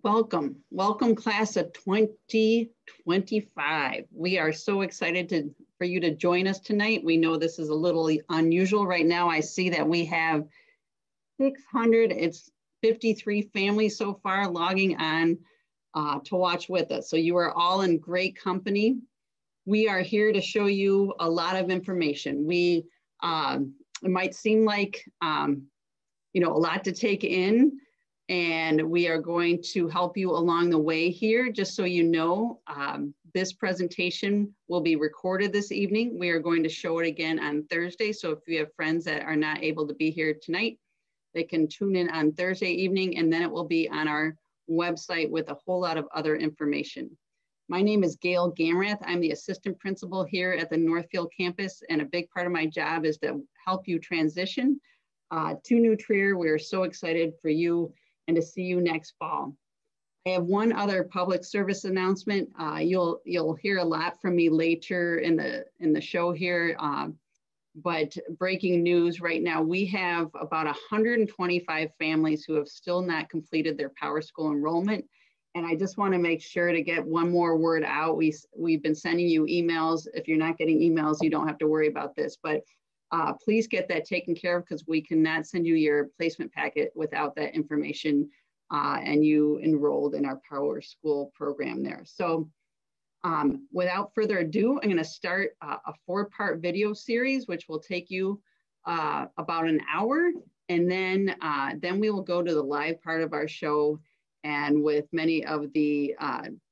Welcome class of 2025. We are so excited for you to join us tonight. We know this is a little unusual right now. I see that we have 653 families so far logging on to watch with us. So you are all in great company. We are here to show you a lot of information. It might seem like a lot to take in, and we are going to help you along the way here. Just so you know, this presentation will be recorded this evening. We are going to show it again on Thursday. So if you have friends that are not able to be here tonight, they can tune in on Thursday evening, and then it will be on our website with a whole lot of other information. My name is Gail Gamrath. I'm the assistant principal here at the Northfield campus, and a big part of my job is to help you transition to New Trier. We're so excited for you and to see you next fall. I have one other public service announcement. You'll hear a lot from me later in the show here, but breaking news right now, we have about 125 families who have still not completed their PowerSchool enrollment. And I just want to make sure to get one more word out. We've been sending you emails. If you're not getting emails, you don't have to worry about this, but please get that taken care of, because we cannot send you your placement packet without that information and you enrolled in our PowerSchool program there. So without further ado, I'm going to start a 4-part video series, which will take you about an hour. And then we will go to the live part of our show, and with many of the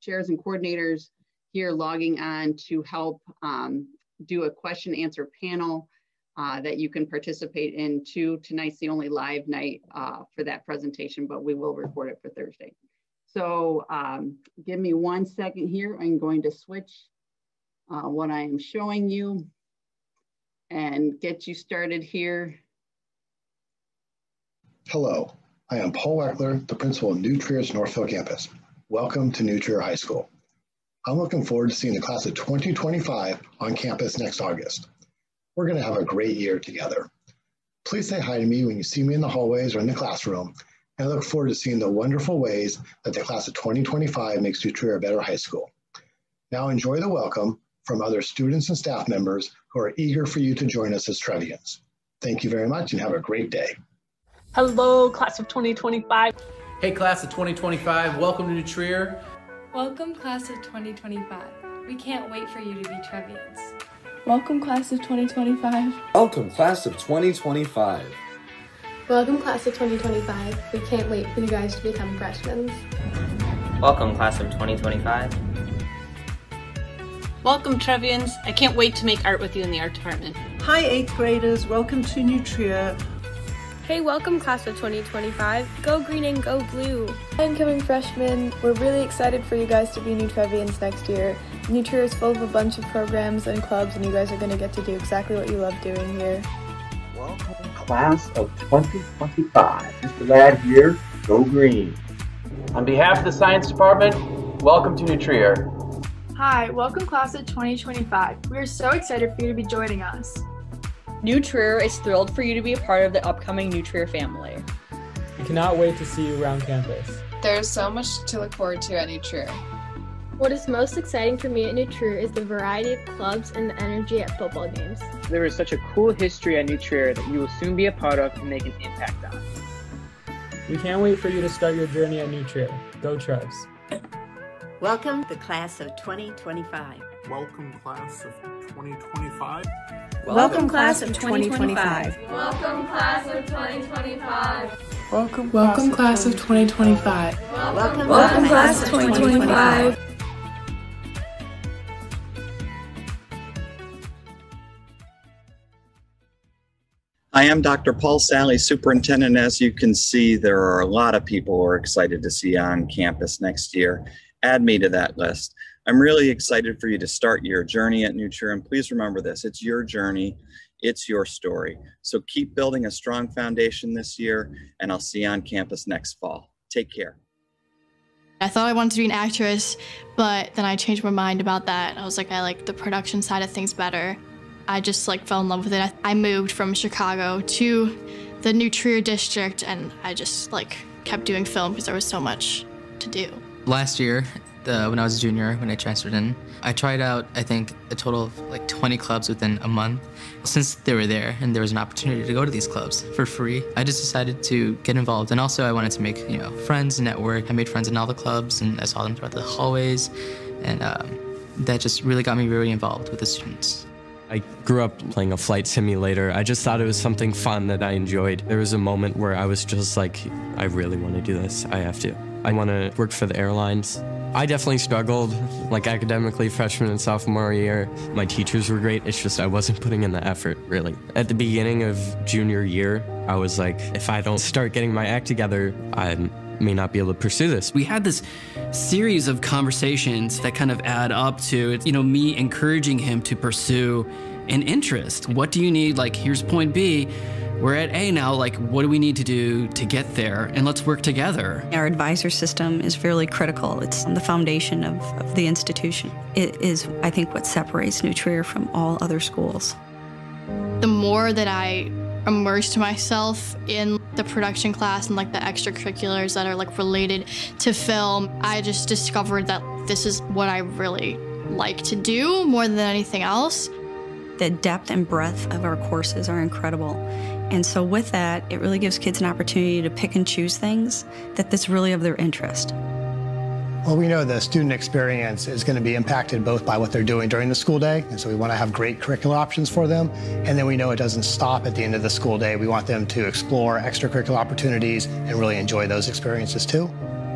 chairs and coordinators here logging on to help do a question answer panel that you can participate in too. Tonight's the only live night for that presentation, but we will record it for Thursday. So give me 1 second here. I'm going to switch what I am showing you and get you started here. Hello, I am Paul Weckler, the principal of New Trier's Northfield campus. Welcome to New Trier High School. I'm looking forward to seeing the class of 2025 on campus next August. We're going to have a great year together. Please say hi to me when you see me in the hallways or in the classroom, and I look forward to seeing the wonderful ways that the class of 2025 makes New Trier a better high school. Now enjoy the welcome from other students and staff members who are eager for you to join us as Trevians. Thank you very much and have a great day. Hello, class of 2025. Hey, class of 2025, welcome to New Trier. Welcome, class of 2025. We can't wait for you to be Trevians. Welcome, class of 2025. Welcome, class of 2025. Welcome, class of 2025. We can't wait for you guys to become freshmen. Welcome, class of 2025. Welcome, Trevians. I can't wait to make art with you in the art department. Hi, 8th graders. Welcome to New Trier. Hey, welcome, class of 2025. Go green and go blue. Incoming freshmen, we're really excited for you guys to be New Trevians next year. New Trier is full of a bunch of programs and clubs, and you guys are going to get to do exactly what you love doing here. Welcome, class of 2025. Mr. Ladd here, go green. On behalf of the science department, welcome to New Trier. Hi, welcome, class of 2025. We are so excited for you to be joining us. New Trier is thrilled for you to be a part of the upcoming New Trier family. We cannot wait to see you around campus. There is so much to look forward to at New Trier. What is most exciting for me at New Trier is the variety of clubs and the energy at football games. There is such a cool history at New Trier that you will soon be a part of and make an impact on. We can't wait for you to start your journey at New Trier. Go Trevs. Welcome, the class of 2025. Welcome, class of 2025. Welcome, class of 2025. Welcome, class of 2025. Welcome, class of 2025. Welcome, class of 2025. I am Dr. Paul Sally, superintendent. As you can see, there are a lot of people who are excited to see on campus next year. Add me to that list. I'm really excited for you to start your journey at New Trier, and please remember this, it's your journey, it's your story. So keep building a strong foundation this year, and I'll see you on campus next fall. Take care. I thought I wanted to be an actress, but then I changed my mind about that. I was like, I like the production side of things better. I just fell in love with it. I moved from Chicago to the New Trier district, and I just kept doing film because there was so much to do. Last year, when I was a junior, when I transferred in, I tried out, I think, a total of like 20 clubs within a month. Since they were there and there was an opportunity to go to these clubs for free, I just decided to get involved. And also I wanted to make, friends, network. I made friends in all the clubs and I saw them throughout the hallways. And that just really got me really involved with the students. I grew up playing a flight simulator. I just thought it was something fun that I enjoyed. There was a moment where I was just like, I really want to do this. I have to. I want to work for the airlines. I definitely struggled, like academically, freshman and sophomore year. My teachers were great, it's just I wasn't putting in the effort, really. At the beginning of junior year, I was like, if I don't start getting my act together, I may not be able to pursue this. We had this series of conversations that kind of add up to, me encouraging him to pursue an interest. What do you need? Like, here's point B. We're at A now, like, what do we need to do to get there? And let's work together. Our advisor system is fairly critical. It's the foundation of the institution. It is, I think, what separates New Trier from all other schools. The more that I immersed myself in the production class and like the extracurriculars that are like related to film, I just discovered that this is what I really like to do more than anything else. The depth and breadth of our courses are incredible. And so with that, it really gives kids an opportunity to pick and choose things that's really of their interest. Well, we know the student experience is going to be impacted both by what they're doing during the school day, and so we want to have great curricular options for them. And then we know it doesn't stop at the end of the school day. We want them to explore extracurricular opportunities and really enjoy those experiences too.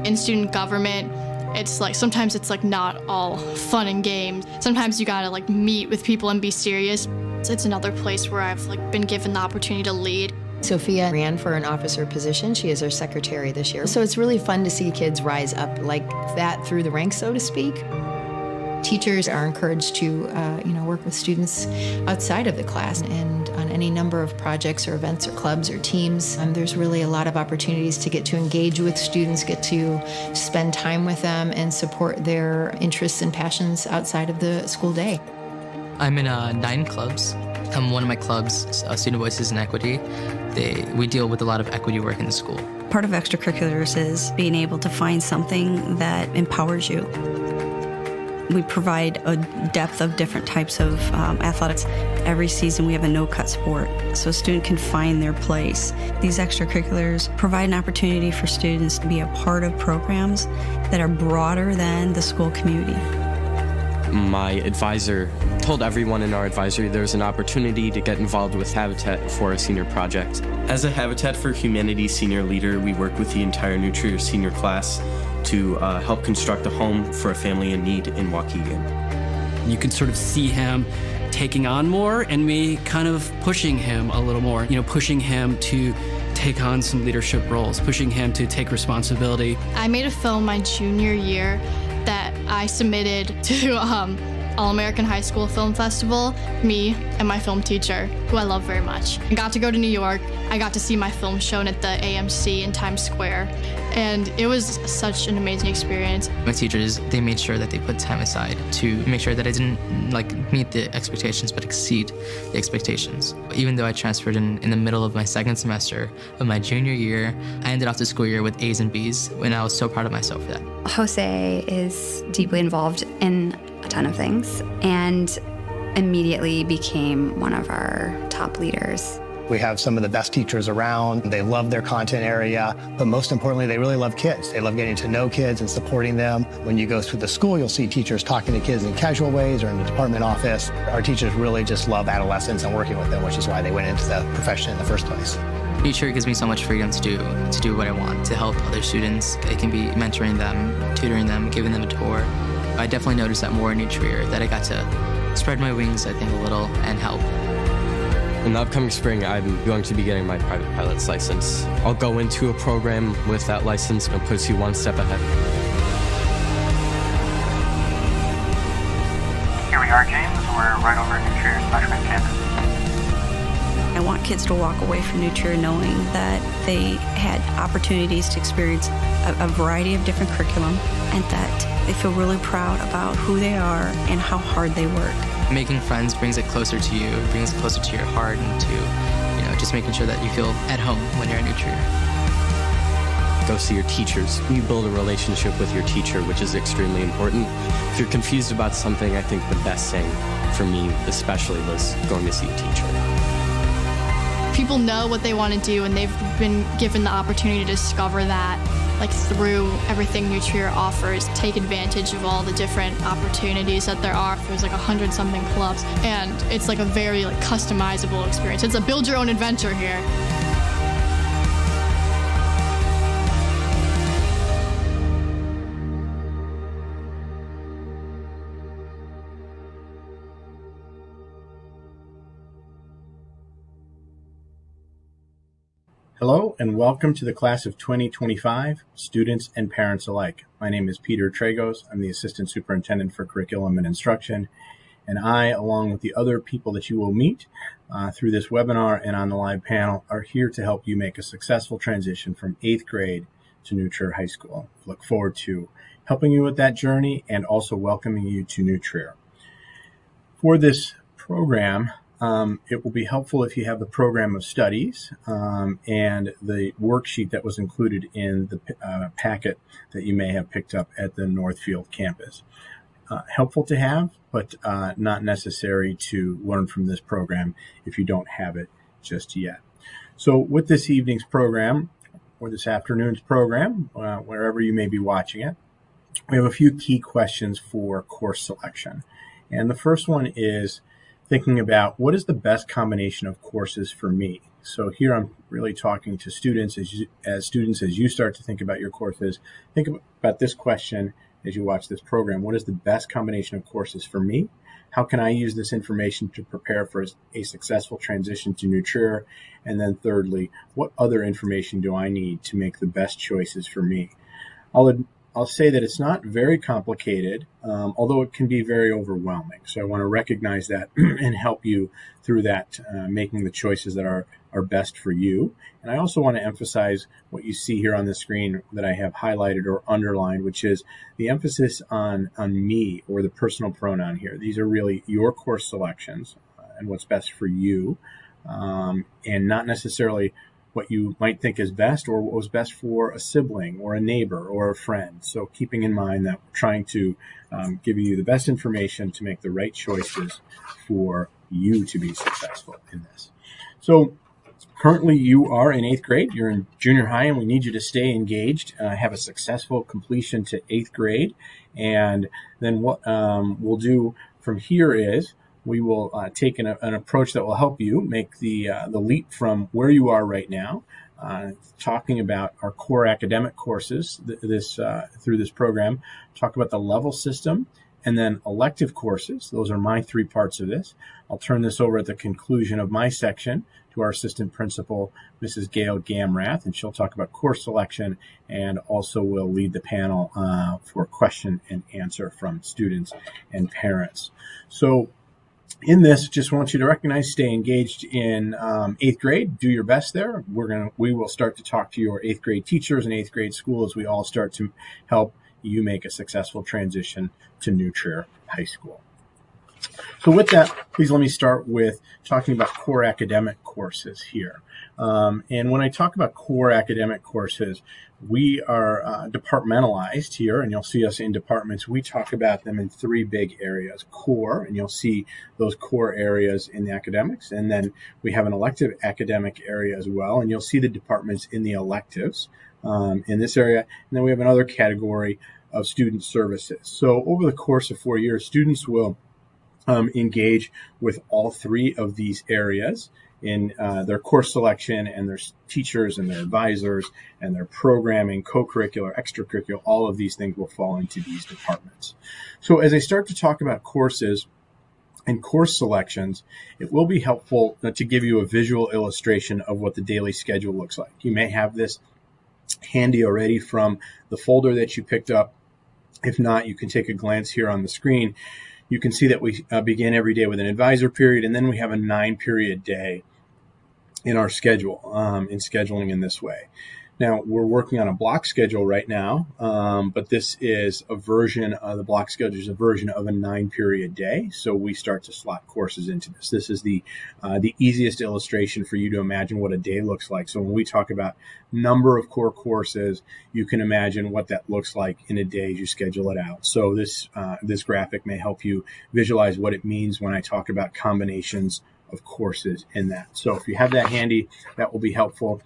In student government, it's like sometimes it's like not all fun and games. Sometimes you gotta like meet with people and be serious. It's another place where I've like been given the opportunity to lead. Sophia ran for an officer position. She is our secretary this year. So it's really fun to see kids rise up like that through the ranks, so to speak. Teachers are encouraged to work with students outside of the class and on any number of projects or events or clubs or teams. There's really a lot of opportunities to get to engage with students, get to spend time with them and support their interests and passions outside of the school day. I'm in 9 clubs. One of my clubs, Student Voices in Equity, we deal with a lot of equity work in the school. Part of extracurriculars is being able to find something that empowers you. We provide a depth of different types of athletics. Every season we have a no-cut sport, so a student can find their place. These extracurriculars provide an opportunity for students to be a part of programs that are broader than the school community. My advisor told everyone in our advisory there's an opportunity to get involved with Habitat for a senior project. As a Habitat for Humanity senior leader, we work with the entire New Trier senior class to help construct a home for a family in need in Waukegan. You can sort of see him taking on more and me kind of pushing him a little more, pushing him to take on some leadership roles, pushing him to take responsibility. I made a film my junior year that I submitted to All-American High School Film Festival, me and my film teacher, who I love very much. I got to go to New York. I got to see my film shown at the AMC in Times Square, and it was such an amazing experience. My teachers, they made sure that they put time aside to make sure that I didn't meet the expectations, but exceed the expectations. Even though I transferred in the middle of my second semester of my junior year, I ended off the school year with A's and B's, and I was so proud of myself for that. Jose is deeply involved in a ton of things and immediately became one of our top leaders. We have some of the best teachers around. They love their content area, but most importantly, they really love kids. They love getting to know kids and supporting them. When you go through the school, you'll see teachers talking to kids in casual ways or in the department office. Our teachers really just love adolescents and working with them, which is why they went into the profession in the first place. New Trier gives me so much freedom to do what I want, to help other students. It can be mentoring them, tutoring them, giving them a tour. I definitely noticed that more in New Trier, that I got to spread my wings, I think, a little and help. In the upcoming spring, I'm going to be getting my private pilot's license. I'll go into a program with that license and puts you one step ahead. Here we are, James. We're right over at New Trier's freshman campus. I want kids to walk away from New Trier knowing that they had opportunities to experience a variety of different curriculum and that they feel really proud about who they are and how hard they work. Making friends brings it closer to you, brings it closer to your heart and to, just making sure that you feel at home when you're at New Trier. Go see your teachers. You build a relationship with your teacher, which is extremely important. If you're confused about something, I think the best thing for me especially was going to see a teacher. People know what they want to do, and they've been given the opportunity to discover that, like through everything New Trier offers. Take advantage of all the different opportunities that there are. There's like 100-something clubs, and it's like a very customizable experience. It's a build your own adventure here. Hello and welcome to the class of 2025, students and parents alike. My name is Peter Tragos. I'm the Assistant Superintendent for Curriculum and Instruction, and I, along with the other people that you will meet through this webinar and on the live panel, are here to help you make a successful transition from 8th grade to New Trier High School. I look forward to helping you with that journey and also welcoming you to New Trier. For this program, it will be helpful if you have the program of studies and the worksheet that was included in the packet that you may have picked up at the Northfield campus. Helpful to have, but not necessary to learn from this program if you don't have it just yet. So with this evening's program, or this afternoon's program, wherever you may be watching it, we have a few key questions for course selection. And the first one is thinking about what is the best combination of courses for me. So here I'm really talking to students as you start to think about your courses. Think about this question as you watch this program. What is the best combination of courses for me? How can I use this information to prepare for a successful transition to New Trier? And then thirdly, what other information do I need to make the best choices for me? I'll say that it's not very complicated, although it can be very overwhelming. So I want to recognize that and help you through that, making the choices that are best for you. And I also want to emphasize what you see here on the screen that I have highlighted or underlined, which is the emphasis on me, or the personal pronoun here. These are really your course selections and what's best for you, and not necessarily what you might think is best or what was best for a sibling or a neighbor or a friend. So keeping in mind that we're trying to give you the best information to make the right choices for you to be successful in this. So currently you are in 8th grade, you're in junior high, and we need you to stay engaged, have a successful completion to 8th grade. And then what we'll do from here is we will take an approach that will help you make the leap from where you are right now, talking about our core academic courses through this program, talk about the level system, and then elective courses. Those are my 3 parts of this. I'll turn this over at the conclusion of my section to our assistant principal, Mrs. Gail Gamrath, and she'll talk about course selection and also will lead the panel for question and answer from students and parents. So in this, just want you to recognize, stay engaged in 8th grade. Do your best there. We will start to talk to your 8th grade teachers and 8th grade school as we all start to help you make a successful transition to New Trier High School. So with that, please let me start with talking about core academic courses here. And when I talk about core academic courses, we are departmentalized here, and you'll see us in departments. We talk about them in 3 big areas: core, and you'll see those core areas in the academics, and then we have an elective academic area as well, and you'll see the departments in the electives in this area. And then we have another category of student services. So over the course of 4 years, students will engage with all 3 of these areas in their course selection, and their teachers and their advisors and their programming, co-curricular, extracurricular, all of these things will fall into these departments. So as I start to talk about courses and course selections, it will be helpful to give you a visual illustration of what the daily schedule looks like. You may have this handy already from the folder that you picked up. If not, you can take a glance here on the screen. You can see that we begin every day with an advisor period, and then we have a 9-period day in our schedule, in scheduling in this way. Now, we're working on a block schedule right now, but this is a version of the block schedule is a version of a 9-period day. So we start to slot courses into this. This is the easiest illustration for you to imagine what a day looks like. So when we talk about number of core courses, you can imagine what that looks like in a day as you schedule it out. So this graphic may help you visualize what it means when I talk about combinations of courses in that. So if you have that handy, that will be helpful.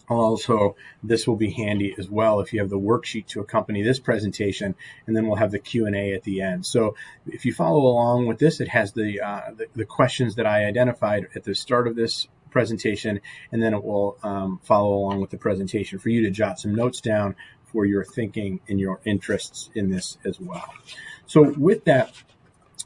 Also, this will be handy as well if you have the worksheet to accompany this presentation, and then we'll have the Q&A at the end. So if you follow along with this, it has the questions that I identified at the start of this presentation, and then it will follow along with the presentation for you to jot some notes down for your thinking and your interests in this as well. So with that,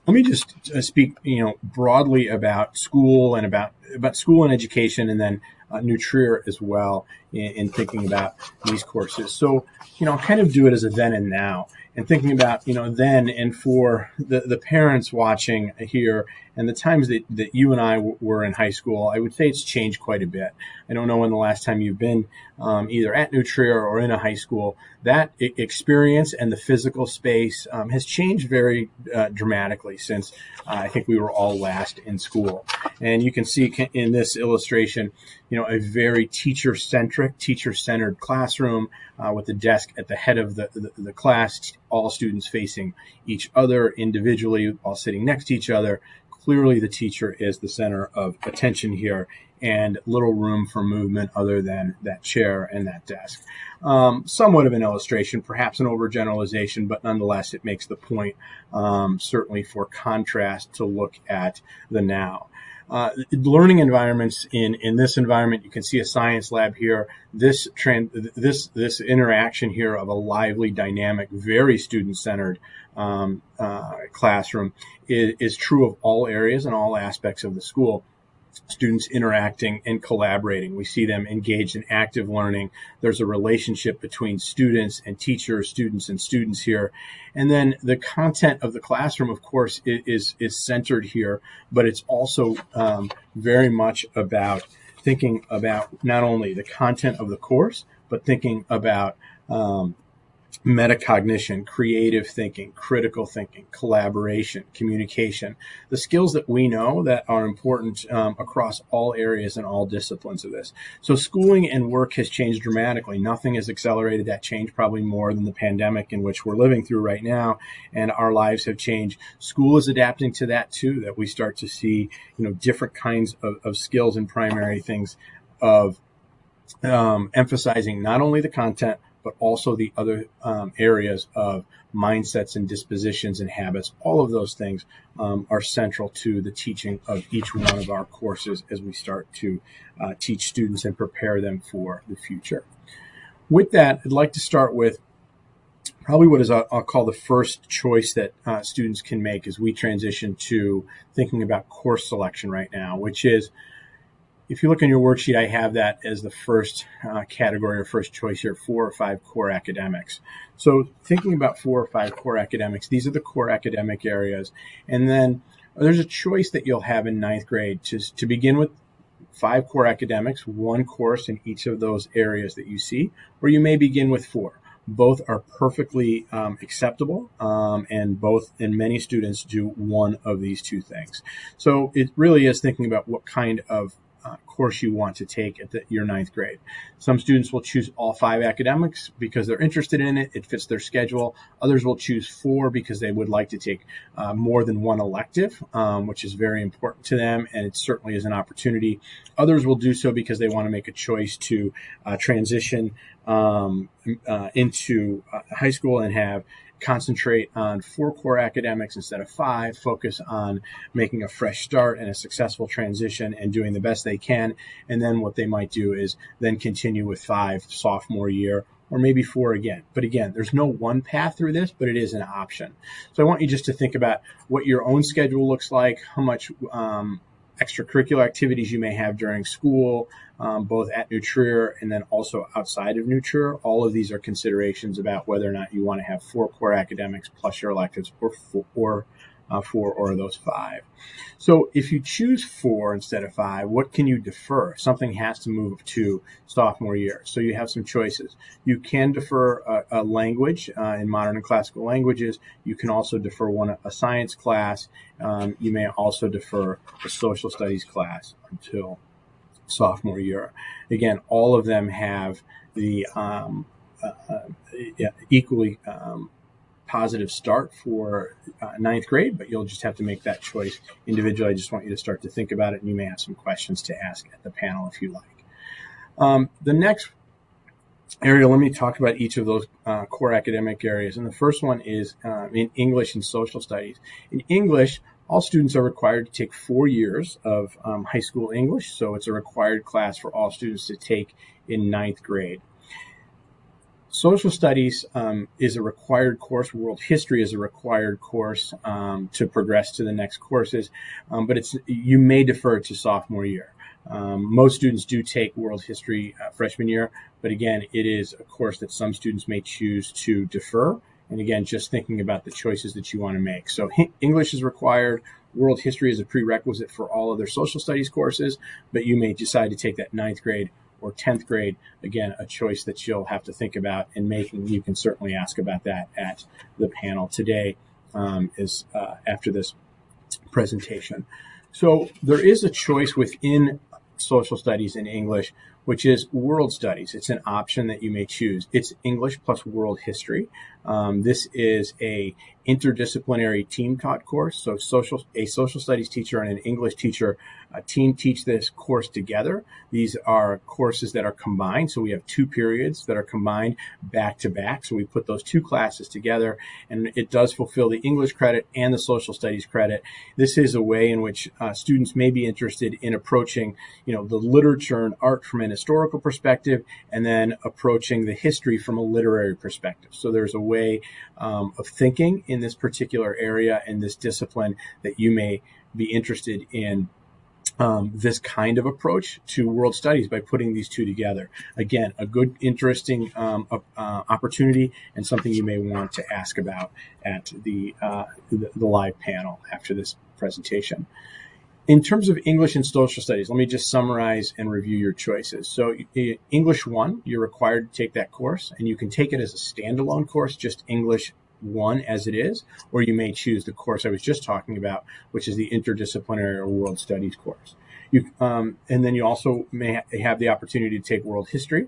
let me just speak, broadly about school and about school and education, and then New Trier as well in thinking about these courses. So, kind of do it as a then and now, and thinking about, then, and for the parents watching here and the times that you and I were in high school, I would say it's changed quite a bit. I don't know when the last time you've been either at New Trier or in a high school. That experience and the physical space has changed very dramatically since I think we were all last in school. And you can see in this illustration, a very teacher-centered classroom with the desk at the head of the class, all students facing each other individually while sitting next to each other. Clearly, the teacher is the center of attention here, and little room for movement other than that chair and that desk. Somewhat of an illustration, perhaps an overgeneralization, but nonetheless, it makes the point, certainly for contrast, to look at the now. Learning environments in this environment, you can see a science lab here. This interaction here of a lively, dynamic, very student-centered classroom is true of all areas and all aspects of the school. Students interacting and collaborating. We see them engaged in active learning. There's a relationship between students and teachers, students and students here. And then the content of the classroom, of course, is centered here, but it's also very much about thinking about not only the content of the course, but thinking about metacognition, creative thinking, critical thinking, collaboration, communication, the skills that we know that are important across all areas and all disciplines of this. So schooling and work has changed dramatically. Nothing has accelerated that change probably more than the pandemic in which we're living through right now, and our lives have changed. School is adapting to that too, that we start to see, different kinds of skills and primary things of emphasizing not only the content, but also the other areas of mindsets and dispositions and habits. All of those things are central to the teaching of each one of our courses as we start to teach students and prepare them for the future. With that, I'd like to start with probably what I'll call the first choice that students can make as we transition to thinking about course selection right now, which is, if you look in your worksheet, I have that as the first category or first choice here, 4 or 5 core academics. So thinking about 4 or 5 core academics, these are the core academic areas. And then there's a choice that you'll have in 9th grade to begin with 5 core academics, 1 course in each of those areas that you see, or you may begin with 4. Both are perfectly acceptable, and both, and many students do one of these 2 things. So it really is thinking about what kind of course you want to take at your 9th grade. Some students will choose all 5 academics because they're interested in it. It fits their schedule. Others will choose 4 because they would like to take more than 1 elective, which is very important to them, and it certainly is an opportunity. Others will do so because they want to make a choice to transition into high school and concentrate on 4 core academics instead of 5, focus on making a fresh start and a successful transition and doing the best they can. And then what they might do is then continue with 5 sophomore year, or maybe 4 again. But again, there's no one path through this, but it is an option. So I want you just to think about what your own schedule looks like, how much extracurricular activities you may have during school, both at New Trier and then also outside of New Trier. All of these are considerations about whether or not you want to have 4 core academics plus your electives, or 4 or those 5. So if you choose 4 instead of 5, what can you defer? Something has to move to sophomore year. So you have some choices. You can defer a language in modern and classical languages. You can also defer a science class. You may also defer a social studies class until sophomore year. Again, all of them have the equally positive start for 9th grade, but you'll just have to make that choice individually. I just want you to start to think about it, and you may have some questions to ask at the panel if you like. The next area, let me talk about each of those core academic areas. And the first one is in English and social studies. In English, all students are required to take 4 years of high school English, so it's a required class for all students to take in 9th grade. Social studies is a required course. World history is a required course to progress to the next courses, but you may defer to sophomore year. Most students do take world history freshman year, but again, it is a course that some students may choose to defer. And again, just thinking about the choices that you want to make. So English is required. World history is a prerequisite for all other social studies courses, but you may decide to take that 9th grade or 10th grade. Again, a choice that you'll have to think about and making. You can certainly ask about that at the panel today after this presentation. So there is a choice within social studies in English, which is world studies. It's an option that you may choose. It's English plus world history. This is a interdisciplinary team taught course. So a social studies teacher and an English teacher team teach this course together. These are courses that are combined. So we have 2 periods that are combined back to back. So we put those 2 classes together, and it does fulfill the English credit and the social studies credit. This is a way in which students may be interested in approaching, the literature and art from an historical perspective, and then approaching the history from a literary perspective. So there's a way of thinking in this particular area and this discipline that you may be interested in this kind of approach to world studies by putting these 2 together. Again, a good, interesting opportunity and something you may want to ask about at the live panel after this presentation. In terms of English and social studies, let me just summarize and review your choices. So English 1, you're required to take that course, and you can take it as a standalone course, just English 1 as it is, or you may choose the course I was just talking about, which is the interdisciplinary or world studies course. And then you also may have the opportunity to take world history.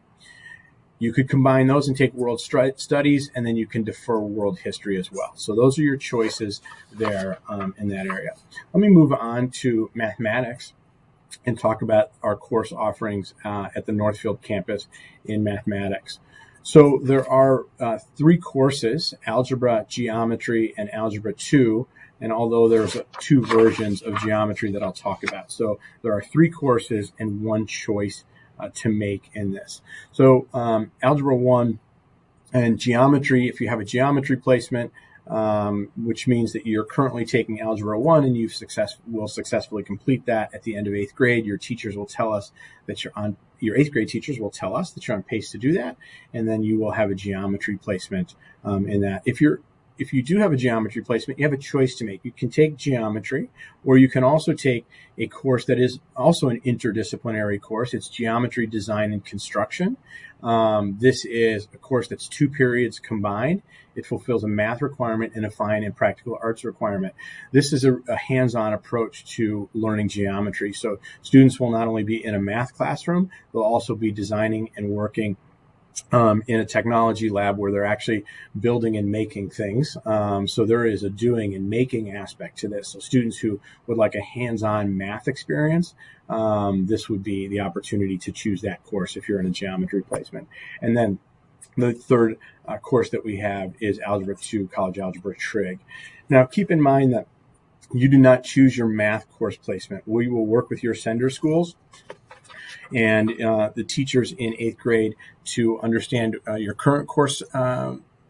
You could combine those and take world studies, and then you can defer world history as well. So those are your choices there in that area. Let me move on to mathematics and talk about our course offerings at the Northfield campus in mathematics. So there are 3 courses, Algebra, Geometry, and Algebra 2. And although there's 2 versions of geometry that I'll talk about. So there are 3 courses and 1 choice to make in this. So Algebra 1 and Geometry, if you have a geometry placement, which means that you're currently taking Algebra 1 and you will successfully complete that at the end of 8th grade, your teachers will tell us that your 8th grade teachers will tell us that you're on pace to do that, and then you will have a geometry placement in that. If you do have a geometry placement, you have a choice to make. You can take geometry, or you can also take a course that is also an interdisciplinary course. It's Geometry, Design, and Construction. This is a course that's 2 periods combined. It fulfills a math requirement and a fine and practical arts requirement. This is a hands-on approach to learning geometry. So students will not only be in a math classroom, they'll also be designing and working in a technology lab where they're actually building and making things. So there is a doing and making aspect to this. So students who would like a hands-on math experience, this would be the opportunity to choose that course if you're in a geometry placement. And then the third course that we have is Algebra 2, College Algebra Trig. Now keep in mind that you do not choose your math course placement. We will work with your sender schools and the teachers in 8th grade to understand your current course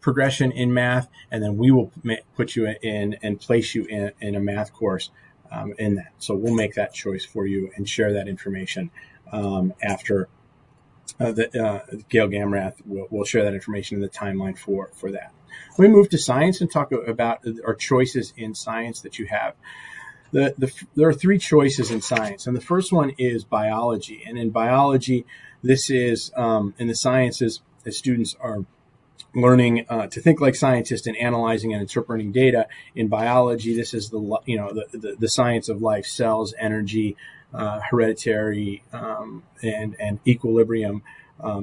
progression in math, and then we will put you in and place you in a math course in that. So we'll make that choice for you and share that information after Gail Gamrath will share that information in the timeline for that. Let me move to science and talk about our choices in science that you have. There are three choices in science, and the first one is biology. And in biology, this is in the sciences, as students are learning to think like scientists and analyzing and interpreting data. In biology, this is the science of life, cells, energy, hereditary, and equilibrium,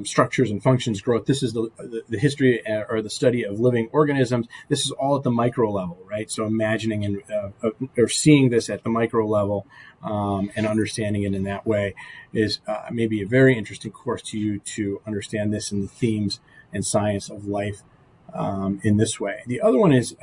structures and functions, growth. This is the history or the study of living organisms. This is all at the micro level, right? So imagining and or seeing this at the micro level and understanding it in that way is maybe a very interesting course to you to understand this and the themes and science of life in this way. The other one is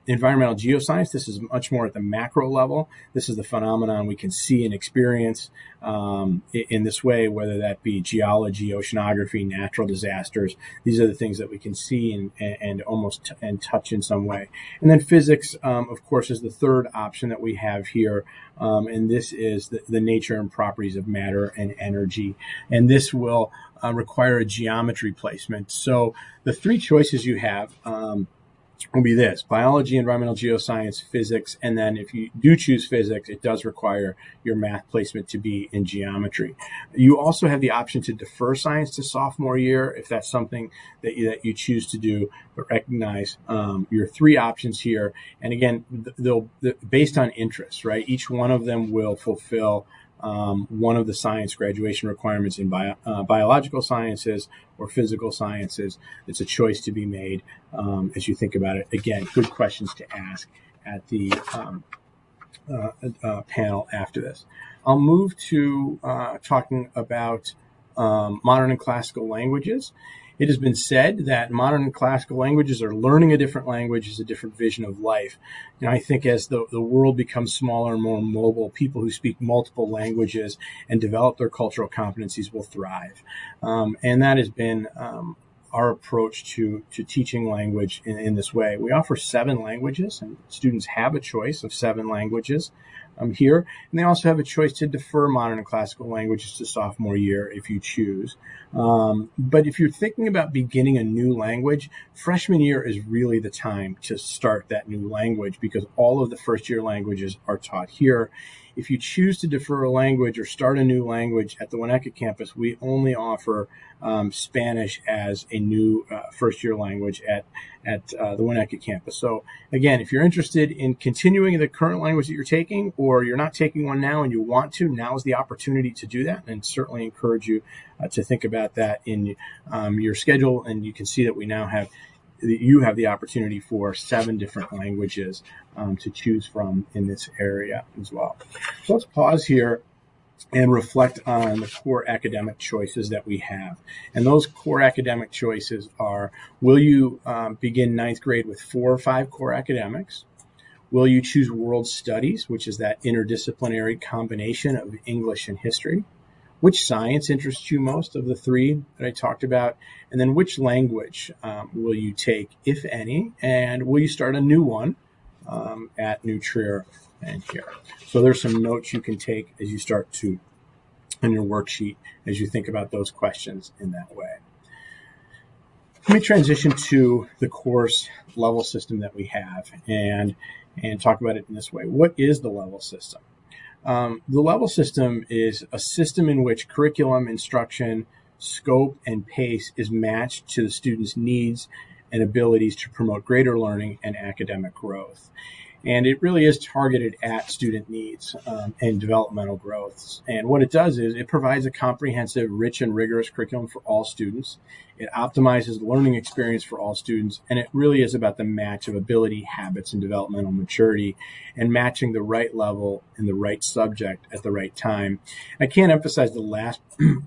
environmental geoscience. This is much more at the macro level. This is the phenomenon we can see and experience in this way, whether that be geology, oceanography, natural disasters. These are the things that we can see and almost and touch in some way. And then physics, of course, is the third option that we have here. And this is the nature and properties of matter and energy. And this will require a geometry placement. So the three choices you have will be this: biology, environmental geoscience, physics, and then if you do choose physics, it does require your math placement to be in geometry. You also have the option to defer science to sophomore year if that's something that you choose to do, but recognize your three options here. And again, they'll based on interest, right? Each one of them will fulfill one of the science graduation requirements in biological sciences or physical sciences. It's a choice to be made as you think about it. Again, good questions to ask at the panel after this. I'll move to talking about modern and classical languages. It has been said that modern and classical languages, or learning a different language, is a different vision of life. And I think as the world becomes smaller and more mobile, people who speak multiple languages and develop their cultural competencies will thrive. And that has been our approach to teaching language in this way. We offer 7 languages, and students have a choice of 7 languages here. And they also have a choice to defer modern and classical languages to sophomore year if you choose. But if you're thinking about beginning a new language, freshman year is really the time to start that new language because all of the first year languages are taught here. If you choose to defer a language or start a new language at the Winnetka campus, we only offer Spanish as a new first-year language at the Winnetka campus. So again, if you're interested in continuing the current language that you're taking, or you're not taking one now and you want to, now is the opportunity to do that, and certainly encourage you to think about that in your schedule. And you can see that we now have you have the opportunity for 7 different languages to choose from in this area as well. So let's pause here and reflect on the core academic choices that we have. And those core academic choices are: will you begin 9th grade with 4 or 5 core academics? Will you choose world studies, which is that interdisciplinary combination of English and history? Which science interests you most of the 3 that I talked about? And then which language will you take, if any? And will you start a new one at New Trier and here? So there's some notes you can take as you start to, on your worksheet, as you think about those questions in that way. Let me transition to the course level system that we have and talk about it in this way. What is the level system? The level system is a system in which curriculum, instruction, scope, and pace is matched to the student's needs and abilities to promote greater learning and academic growth. And it really is targeted at student needs and developmental growth. And what it does is it provides a comprehensive, rich, and rigorous curriculum for all students. It optimizes the learning experience for all students. And it really is about the match of ability, habits, and developmental maturity, and matching the right level and the right subject at the right time. I can't emphasize the last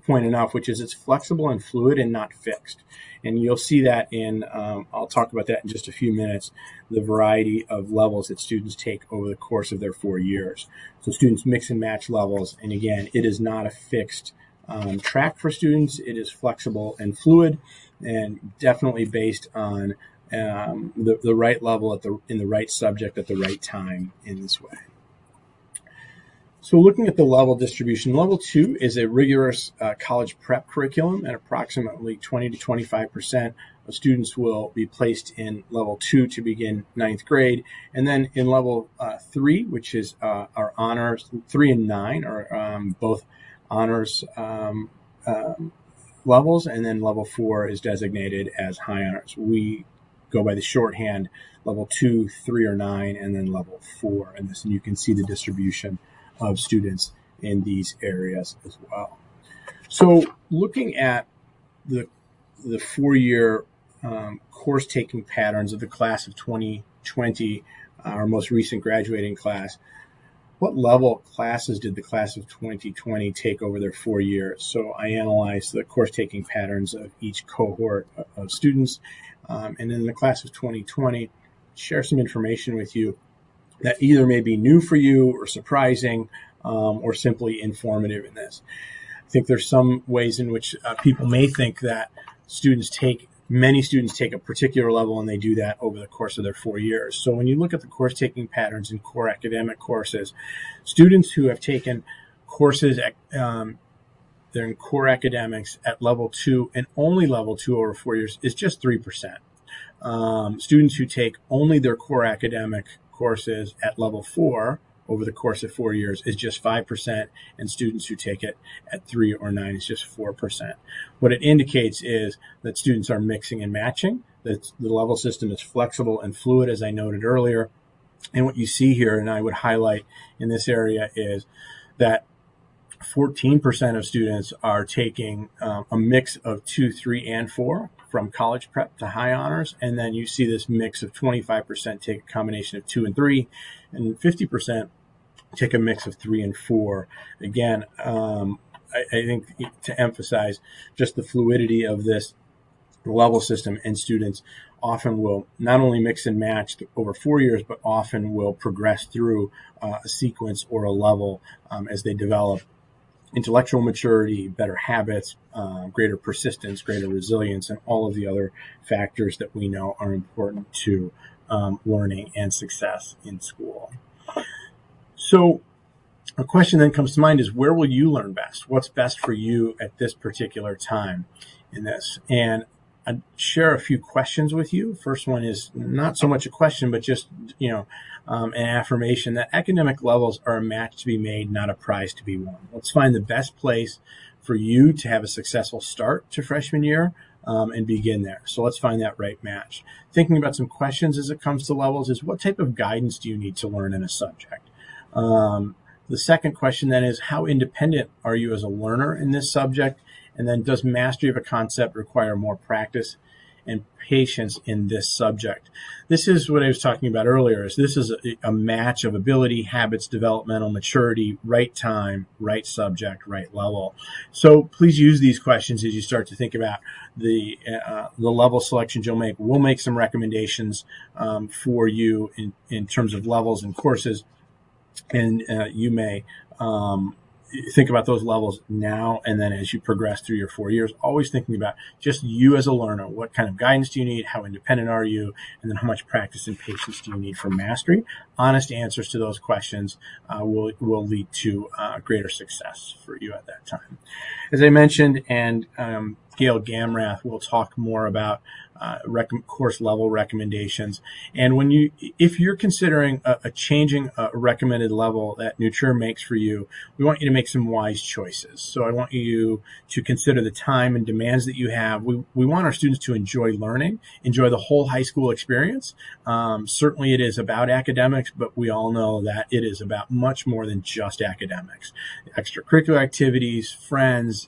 point enough, which is it's flexible and fluid and not fixed. And you'll see that in, I'll talk about that in just a few minutes, the variety of levels that students take over the course of their 4 years. So students mix and match levels. And again, it is not a fixed track for students. It is flexible and fluid, and definitely based on the right level in the right subject at the right time in this way. So looking at the level distribution, level 2 is a rigorous college prep curriculum, and approximately 20 to 25% of students will be placed in level 2 to begin 9th grade. And then in level 3, which is our honors, 3 and 9 are both honors levels, and then level 4 is designated as high honors. We go by the shorthand level 2, 3, or 9, and then level 4. And you can see the distribution of students in these areas as well. So looking at the 4-year course taking patterns of the class of 2020, our most recent graduating class, what level classes did the class of 2020 take over their 4 years? So I analyzed the course taking patterns of each cohort of students, and in the class of 2020, share some information with you that either may be new for you or surprising, or simply informative in this. I think there's some ways in which people may think that many students take a particular level, and they do that over the course of their 4 years. So when you look at the course taking patterns in core academic courses, students who have taken courses they're in core academics at level 2 and only level 2 over 4 years is just 3%. Students who take only their core academic courses at level 4 over the course of 4 years is just 5%, and students who take it at 3 or 9 is just 4%. What it indicates is that students are mixing and matching, that the level system is flexible and fluid, as I noted earlier. And what you see here, and I would highlight in this area, is that 14% of students are taking a mix of 2, 3, and 4 from college prep to high honors. And then you see this mix of 25% take a combination of 2 and 3, and 50% take a mix of 3 and 4. Again, I think to emphasize just the fluidity of this level system, and students often will not only mix and match over 4 years, but often will progress through a sequence or a level as they develop intellectual maturity, better habits, greater persistence, greater resilience, and all of the other factors that we know are important to learning and success in school. So a question then comes to mind is, where will you learn best? What's best for you at this particular time in this? And I'd share a few questions with you. First one is not so much a question, but just, an affirmation that academic levels are a match to be made, not a prize to be won. Let's find the best place for you to have a successful start to freshman year and begin there. So let's find that right match. Thinking about some questions as it comes to levels is, what type of guidance do you need to learn in a subject? The second question then is, how independent are you as a learner in this subject? And then, does mastery of a concept require more practice and patience in this subject? This is what I was talking about earlier. This is a match of ability, habits, developmental maturity, right time, right subject, right level. So please use these questions as you start to think about the level selections you'll make. We'll make some recommendations for you in terms of levels and courses, and you may think about those levels now and then as you progress through your 4 years, always thinking about just you as a learner. What kind of guidance do you need? How independent are you? And then how much practice and patience do you need for mastery? Honest answers to those questions will lead to greater success for you at that time. As I mentioned, and Gail Gamrath will talk more about course level recommendations. And if you're considering changing a recommended level that New Trier makes for you, we want you to make some wise choices. So I want you to consider the time and demands that you have. We want our students to enjoy learning, enjoy the whole high school experience. Certainly it is about academics, but we all know that it is about much more than just academics. Extracurricular activities, friends,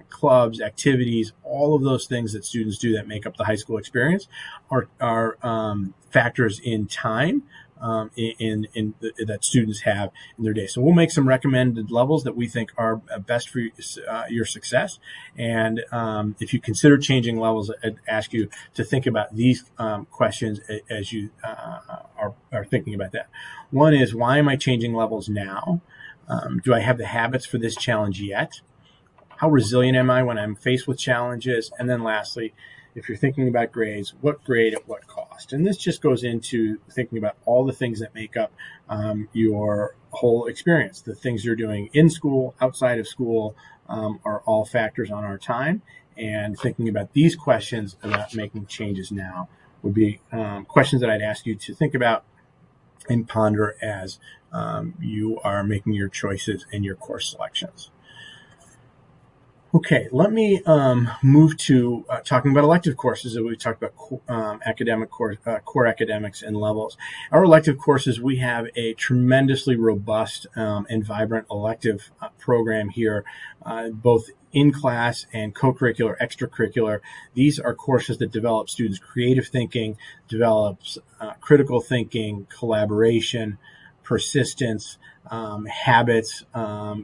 clubs, activities, all of those things that students do that make up the high school experience are factors in time that students have in their day. So we'll make some recommended levels that we think are best for your success. And if you consider changing levels, I'd ask you to think about these questions as you are thinking about that. One is, why am I changing levels now? Do I have the habits for this challenge yet? How resilient am I when I'm faced with challenges? And then lastly, if you're thinking about grades, what grade at what cost? And this just goes into thinking about all the things that make up your whole experience. The things you're doing in school, outside of school, are all factors on our time. And thinking about these questions about making changes now would be questions that I'd ask you to think about and ponder as you are making your choices and your course selections. Okay, let me move to talking about elective courses. We talked about core academics and levels. Our elective courses, we have a tremendously robust and vibrant elective program here, both in class and co-curricular, extracurricular. These are courses that develop students' creative thinking, develops critical thinking, collaboration, persistence, habits,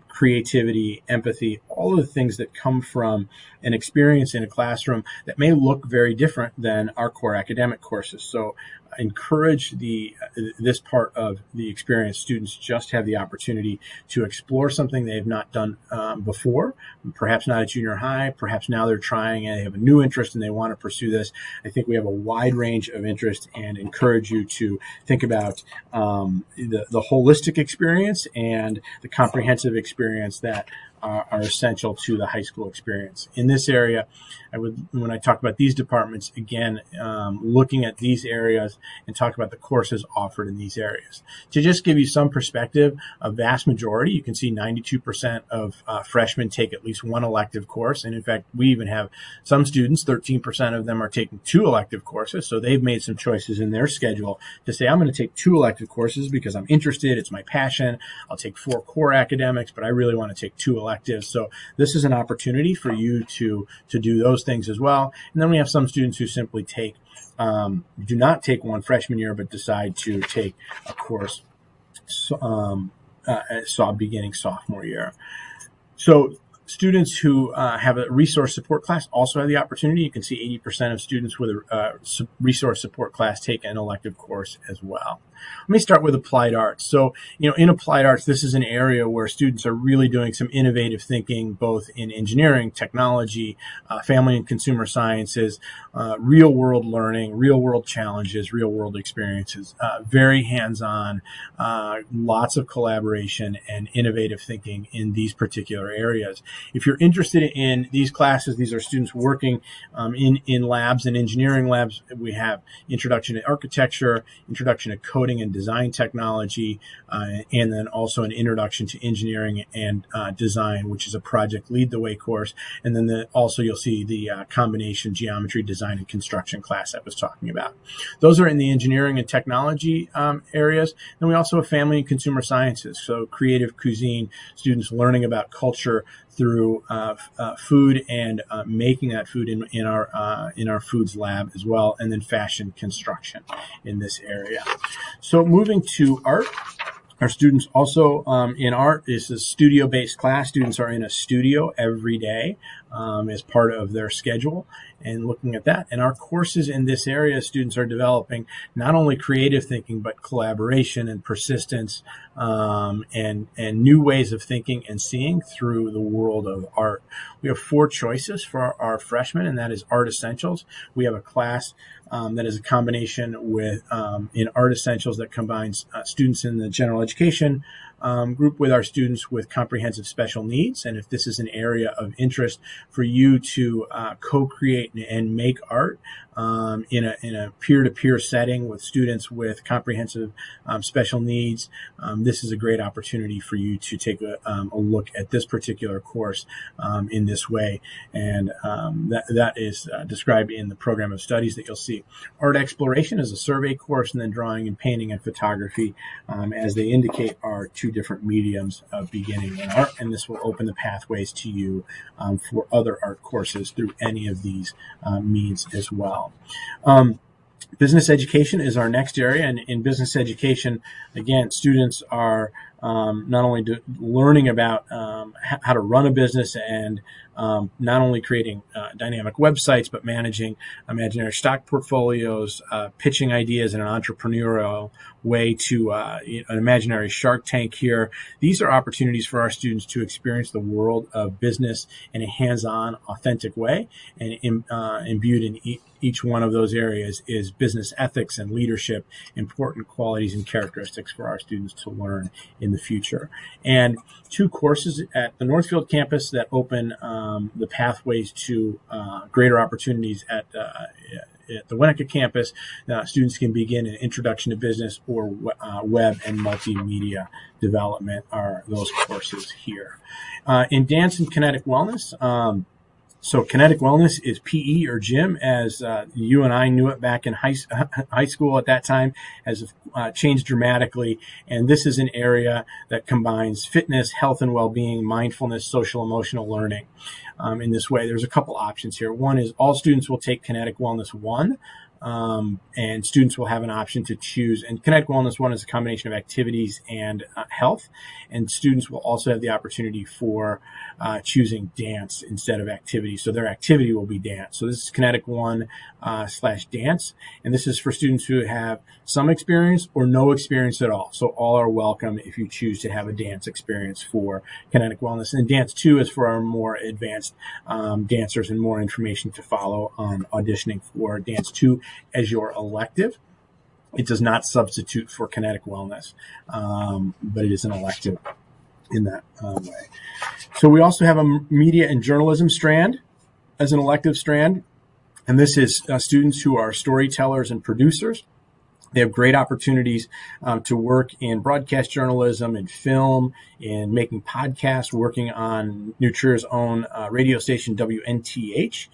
creativity, empathy, all of the things that come from an experience in a classroom that may look very different than our core academic courses. So encourage this part of the experience. Students just have the opportunity to explore something they have not done before, perhaps not at junior high, perhaps now they're trying and they have a new interest and they want to pursue this. I think we have a wide range of interest and encourage you to think about the holistic experience and the comprehensive experience that are essential to the high school experience. In this area, when I talk about these departments, again, looking at these areas and talk about the courses offered in these areas. To just give you some perspective, a vast majority, you can see 92% of freshmen take at least one elective course. And in fact, we even have some students, 13% of them are taking 2 elective courses. So they've made some choices in their schedule to say, I'm going to take 2 elective courses because I'm interested. It's my passion. I'll take 4 core academics, but I really want to take 2 electives. So this is an opportunity for you to do those things as well. And then we have some students who simply do not take one freshman year, but decide to take a course beginning sophomore year. So students who have a resource support class also have the opportunity. You can see 80% of students with a resource support class take an elective course as well. Let me start with applied arts. So, in applied arts, this is an area where students are really doing some innovative thinking, both in engineering, technology, family and consumer sciences, real world learning, real world challenges, real world experiences, very hands-on, lots of collaboration and innovative thinking in these particular areas. If you're interested in these classes, these are students working in labs and engineering labs. We have introduction to architecture, introduction to coding and design technology, and then also an introduction to engineering and design, which is a project lead the way course. And then also you'll see the combination geometry, design, and construction class I was talking about. Those are in the engineering and technology areas. And we also have family and consumer sciences, so creative cuisine, students learning about culture through food and making that food in our foods lab as well, and then fashion construction in this area. So moving to art. Our students also in art is a studio-based class. Students are in a studio every day as part of their schedule, and looking at that. And our courses in this area, students are developing not only creative thinking, but collaboration and persistence and new ways of thinking and seeing through the world of art. We have 4 choices for our freshmen, and that is Art Essentials. We have a class that is a combination with in Art Essentials that combines students in the general education group with our students with comprehensive special needs. And if this is an area of interest for you to co-create and make art in a peer-to-peer setting with students with comprehensive special needs, this is a great opportunity for you to take a look at this particular course in this way. And that is described in the program of studies that you'll see. Art Exploration is a survey course, and then Drawing and Painting and Photography, as they indicate, are 2 different mediums of beginning in art, and this will open the pathways to you for other art courses through any of these means as well. Business education is our next area, and in business education, again, students are not only learning about how to run a business and not only creating dynamic websites, but managing imaginary stock portfolios, pitching ideas in an entrepreneurial way to an imaginary Shark Tank here. These are opportunities for our students to experience the world of business in a hands-on, authentic way, and imbued in each one of those areas is business ethics and leadership, important qualities and characteristics for our students to learn in the future. And 2 courses at the Northfield campus that open the pathways to greater opportunities at the Winnetka campus. Students can begin an introduction to business or web and multimedia development are those courses here. In dance and kinetic wellness, so kinetic wellness is PE or gym, as you and I knew it back in high school at that time, has changed dramatically. And this is an area that combines fitness, health and well-being, mindfulness, social emotional learning. In this way, there's a couple options here. One is all students will take Kinetic Wellness 1. And students will have an option to choose. And Kinetic Wellness 1 is a combination of activities and health. And students will also have the opportunity for choosing dance instead of activity. So their activity will be dance. So this is Kinetic 1 / dance. And this is for students who have some experience or no experience at all. So all are welcome if you choose to have a dance experience for Kinetic Wellness. And Dance 2 is for our more advanced dancers, and more information to follow on auditioning for Dance 2 as your elective. It does not substitute for Kinetic Wellness, but it is an elective in that way. So we also have a media and journalism strand as an elective strand, and this is students who are storytellers and producers. They have great opportunities to work in broadcast journalism, in film, in making podcasts, working on New Trier's own radio station, WNTH.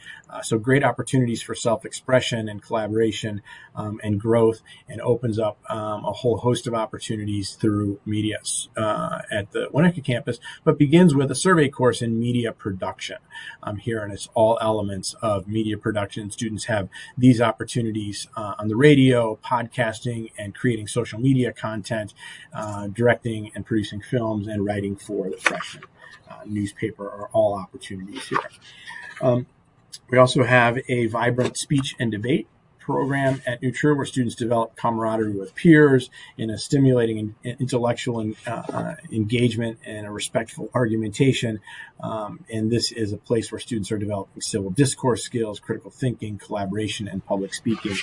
So great opportunities for self-expression and collaboration and growth, and opens up a whole host of opportunities through media at the Winnetka campus, but begins with a survey course in media production here, and it's all elements of media production. Students have these opportunities on the radio, podcasting, and creating social media content, directing and producing films, and writing for the freshman newspaper are all opportunities here. We also have a vibrant speech and debate program at New Trier where students develop camaraderie with peers in a stimulating intellectual engagement and a respectful argumentation. And this is a place where students are developing civil discourse skills, critical thinking, collaboration, and public speaking.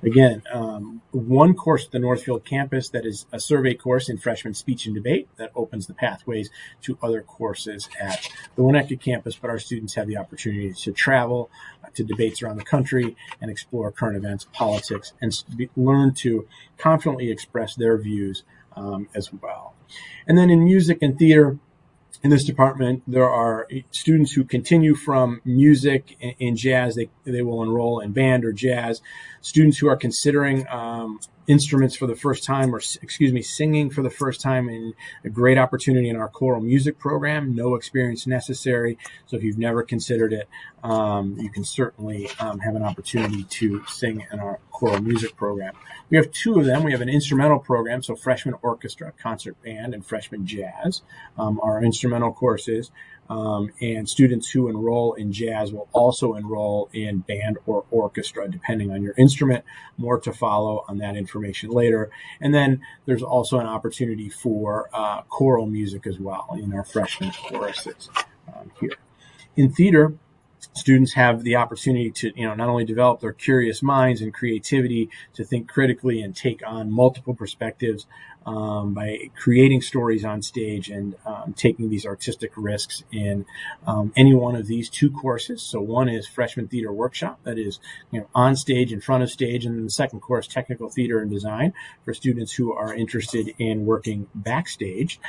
Again, one course at the Northfield campus that is a survey course in freshman speech and debate that opens the pathways to other courses at the Winnetka campus, but our students have the opportunity to travel to debates around the country and explore current events, politics, and learn to confidently express their views as well. And then in music and theater, in this department, there are students who continue from music and jazz. They will enroll in band or jazz. Students who are considering instruments for the first time, or singing for the first time, and a great opportunity in our choral music program. No experience necessary. So if you've never considered it, you can certainly have an opportunity to sing in our choral music program. We have 2 of them. We have an instrumental program, so freshman orchestra, concert band, and freshman jazz are instrumental courses. And students who enroll in jazz will also enroll in band or orchestra, depending on your instrument. More to follow on that information later. And then there's also an opportunity for choral music as well in our freshman choruses here. In theater, students have the opportunity to, not only develop their curious minds and creativity to think critically and take on multiple perspectives by creating stories on stage and taking these artistic risks in any one of these 2 courses. So one is freshman theater workshop, that is, on stage, in front of stage, and then the second course, technical theater and design, for students who are interested in working backstage,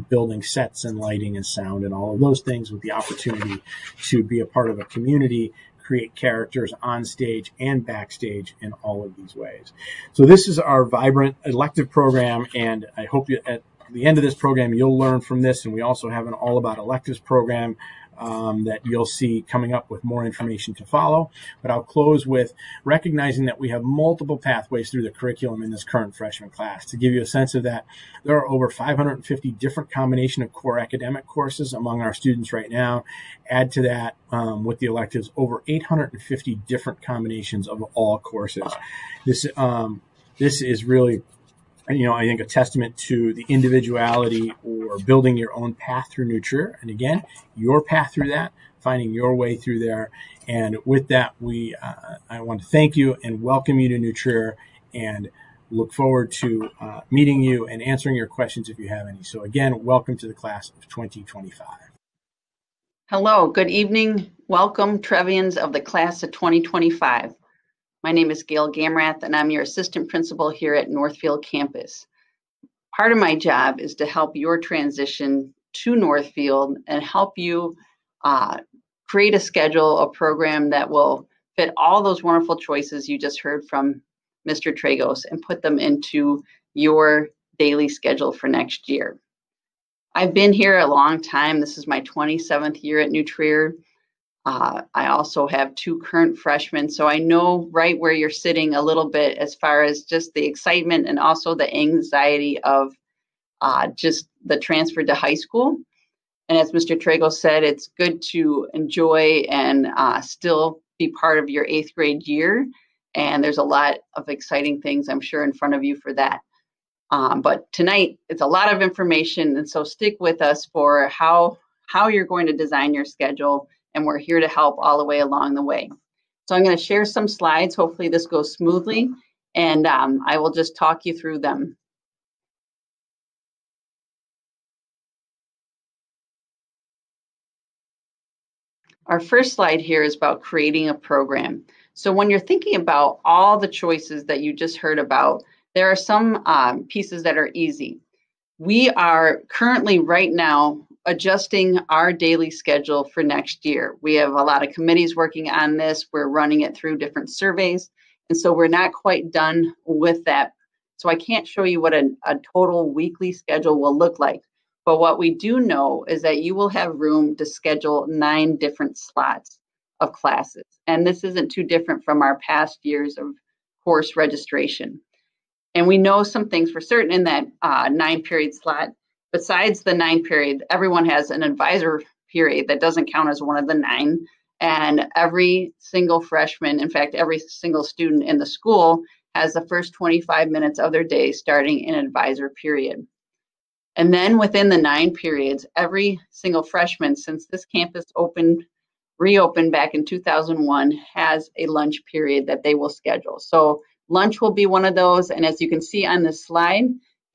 building sets and lighting and sound and all of those things, with the opportunity to be a part of a community, create characters on stage and backstage in all of these ways. So this is our vibrant elective program, and I hope at the end of this program you'll learn from this. And we also have an All About Electives program that you'll see coming up with more information to follow. But I'll close with recognizing that we have multiple pathways through the curriculum in this current freshman class. To give you a sense of that, there are over 550 different combination of core academic courses among our students right now. Add to that, with the electives, over 850 different combinations of all courses. This is really, I think, a testament to the individuality or building your own path through New Trier. And again, your path through that, finding your way through there. And with that, I want to thank you and welcome you to New Trier, and look forward to meeting you and answering your questions if you have any. So again, welcome to the class of 2025. Hello, good evening. Welcome, Trevians of the class of 2025. My name is Gail Gamrath, and I'm your assistant principal here at Northfield campus. Part of my job is to help your transition to Northfield and help you create a schedule, a program that will fit all those wonderful choices you just heard from Mr. Tragos and put them into your daily schedule for next year. I've been here a long time. This is my 27th year at New Trier. I also have 2 current freshmen, so I know right where you're sitting a little bit as far as just the excitement and also the anxiety of just the transfer to high school. And as Mr. Tragos said, it's good to enjoy and still be part of your 8th grade year. And there's a lot of exciting things, I'm sure, in front of you for that. But tonight, it's a lot of information, and so stick with us for how you're going to design your schedule, and we're here to help all the way along the way. So I'm going to share some slides. Hopefully this goes smoothly, and I will just talk you through them. Our first slide here is about creating a program. So when you're thinking about all the choices that you just heard about, there are some pieces that are easy. We are currently right now adjusting our daily schedule for next year. We have a lot of committees working on this. We're running it through different surveys. And so we're not quite done with that. So I can't show you what a total weekly schedule will look like. But what we do know is that you will have room to schedule 9 different slots of classes. And this isn't too different from our past years of course registration. And we know some things for certain in that 9-period slot. Besides the 9 period, everyone has an advisor period that doesn't count as one of the 9. And every single freshman, in fact, every single student in the school has the first 25 minutes of their day starting in an advisor period. And then within the 9 periods, every single freshman, since this campus reopened back in 2001, has a lunch period that they will schedule. So lunch will be one of those. And as you can see on this slide,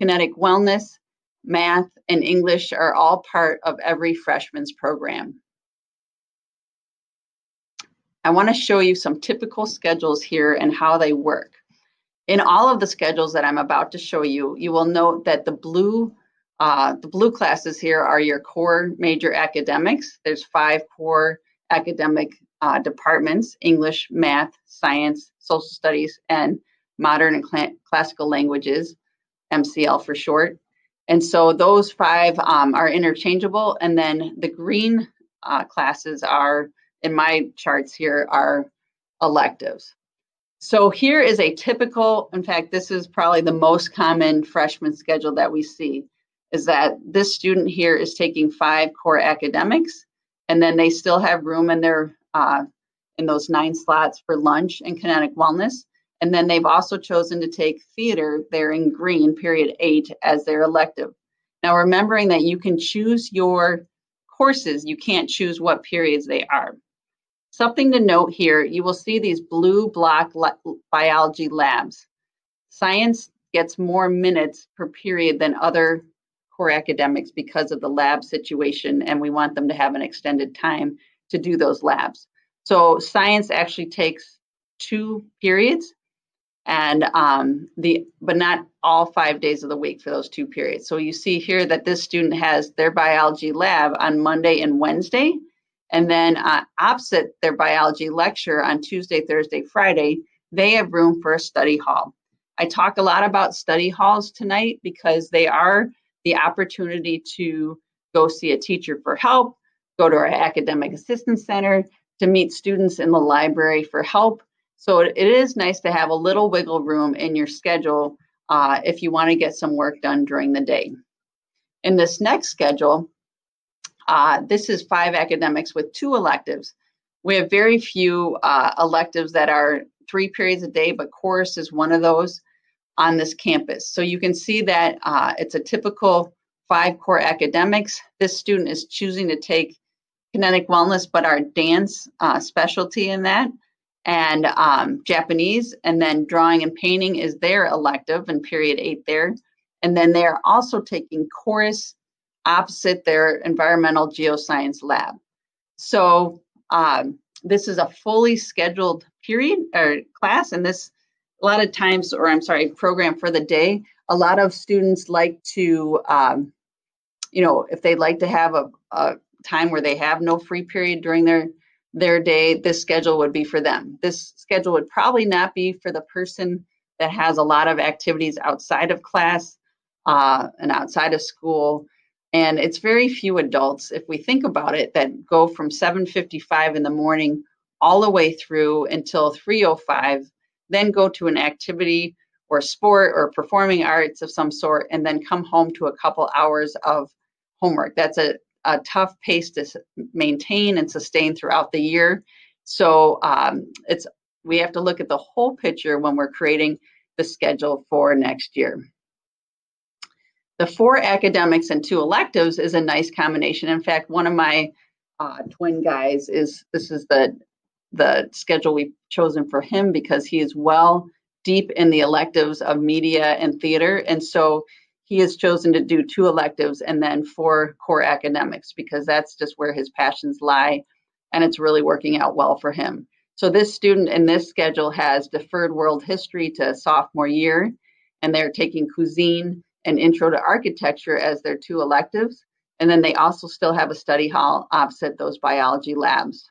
kinetic wellness, math, and English are all part of every freshman's program. I want to show you some typical schedules here and how they work. In all of the schedules that I'm about to show you, you will note that the blue classes here are your core major academics. There's 5 core academic departments: English, math, science, social studies, and modern and classical languages, MCL for short. And so those 5 are interchangeable. And then the green classes are, in my charts here, are electives. So here is a typical, in fact, this is probably the most common freshman schedule that we see, is that this student here is taking 5 core academics, and then they still have room in their in those 9 slots for lunch and kinetic wellness. And then they've also chosen to take theater there in green, period 8, as their elective. Now, remembering that you can choose your courses, you can't choose what periods they are. Something to note here, you will see these blue block biology labs. Science gets more minutes per period than other core academics because of the lab situation, and we want them to have an extended time to do those labs. So science actually takes 2 periods, and but not all 5 days of the week for those 2 periods. So you see here that this student has their biology lab on Monday and Wednesday, and then opposite their biology lecture on Tuesday, Thursday, Friday, they have room for a study hall. I talk a lot about study halls tonight because they are the opportunity to go see a teacher for help, go to our Academic Assistance Center, to meet students in the library for help. So it is nice to have a little wiggle room in your schedule if you want to get some work done during the day. In this next schedule, this is 5 academics with 2 electives. We have very few electives that are 3 periods a day, but chorus is one of those on this campus. So you can see that it's a typical 5 core academics. This student is choosing to take kinetic wellness, but our dance specialty in that, and Japanese, and then drawing and painting is their elective in period 8 there. And then they're also taking chorus opposite their environmental geoscience lab. So this is a fully scheduled period or class, and this a lot of times, or I'm sorry, program for the day. A lot of students like to, if they'd like to have a time where they have no free period during their day, this schedule would be for them. This schedule would probably not be for the person that has a lot of activities outside of class and outside of school. And it's very few adults, if we think about it, that go from 7:55 in the morning all the way through until 3:05, then go to an activity or sport or performing arts of some sort, and then come home to a couple hours of homework. That's a tough pace to maintain and sustain throughout the year. So we have to look at the whole picture when we're creating the schedule for next year. The 4 academics and 2 electives is a nice combination. In fact, one of my twin guys this is the schedule we've chosen for him because he is well deep in the electives of media and theater. And so he has chosen to do 2 electives and then 4 core academics because that's just where his passions lie. And it's really working out well for him. So this student in this schedule has deferred world history to sophomore year, and they're taking cuisine and intro to architecture as their 2 electives. And then they also still have a study hall opposite those biology labs.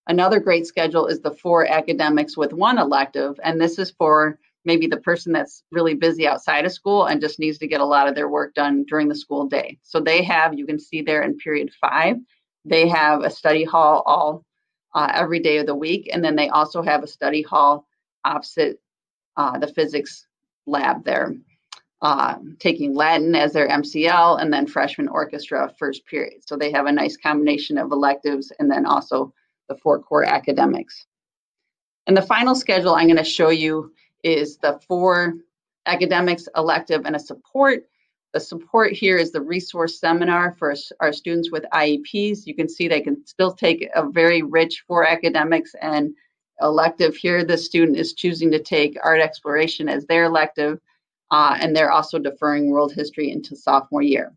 Another great schedule is the 4 academics with 1 elective, and this is for maybe the person that's really busy outside of school and just needs to get a lot of their work done during the school day. So they have, you can see there in period 5, they have a study hall every day of the week, and then they also have a study hall opposite the physics lab there, taking Latin as their MCL, and then freshman orchestra first period. So they have a nice combination of electives and then also the 4 core academics. And the final schedule I'm going to show you is the 4 academics, elective, and a support. The support here is the resource seminar for our students with IEPs. You can see they can still take a very rich 4 academics and elective here. The student is choosing to take art exploration as their elective, and they're also deferring world history into sophomore year.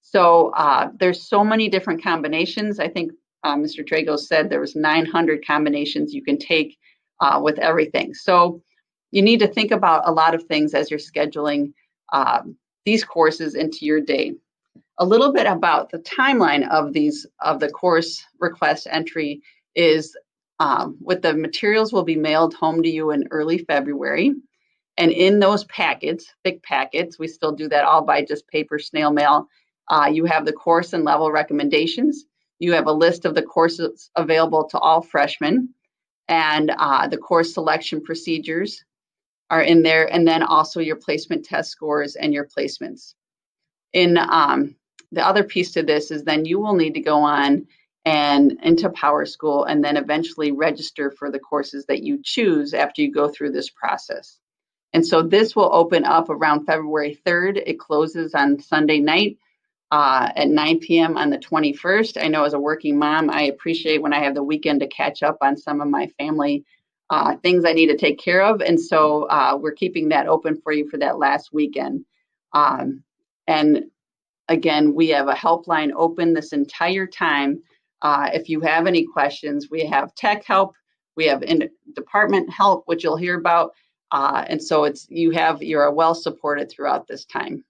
So there's so many different combinations. I think Mr. Tragos said there was 900 combinations you can take with everything. So you need to think about a lot of things as you're scheduling these courses into your day. A little bit about the timeline of the course request entry is with the materials will be mailed home to you in early February. And in those packets, thick packets, we still do that all by just paper snail mail. You have the course and level recommendations. You have a list of the courses available to all freshmen, and the course selection procedures are in there, and then also your placement test scores and your placements. In the other piece to this is then you will need to go on and into PowerSchool and then eventually register for the courses that you choose after you go through this process. And so this will open up around February 3rd. It closes on Sunday night at 9 p.m. on the 21st. I know as a working mom, I appreciate when I have the weekend to catch up on some of my family things I need to take care of. And so we're keeping that open for you for that last weekend. And again, we have a helpline open this entire time. If you have any questions, we have tech help, we have department help, which you'll hear about. And so you're well supported throughout this time.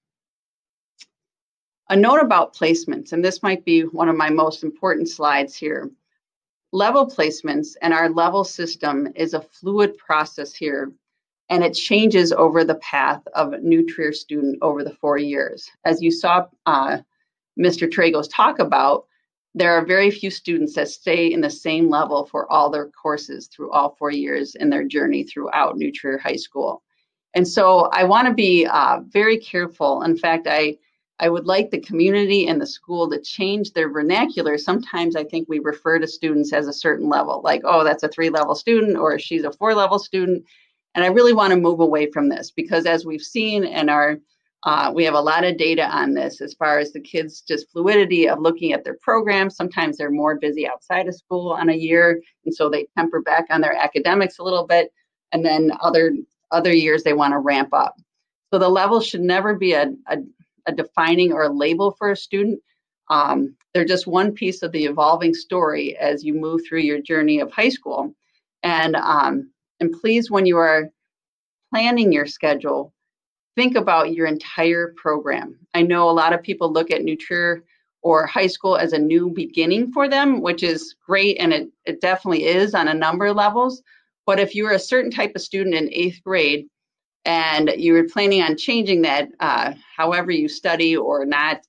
A note about placements, and this might be one of my most important slides here. Level placements and our level system is a fluid process here, and it changes over the path of a new Trier student over the 4 years. As you saw Mr. Tragos talk about, there are very few students that stay in the same level for all their courses through all 4 years in their journey throughout New Trier High School. And so I want to be very careful. In fact, I would like the community and the school to change their vernacular. Sometimes I think we refer to students as a certain level, like, oh, that's a 3-level student, or she's a 4-level student. And I really want to move away from this, because as we've seen in our we have a lot of data on this as far as the kids' just fluidity of looking at their programs. Sometimes they're more busy outside of school on a year, and so they temper back on their academics a little bit. And then other years they want to ramp up. So the level should never be a defining or a label for a student. They're just one piece of the evolving story as you move through your journey of high school. And please, when you are planning your schedule, think about your entire program. I know a lot of people look at New Trier or high school as a new beginning for them, which is great, and it definitely is on a number of levels. But if you're a certain type of student in 8th grade and you're planning on changing that, however you study or not,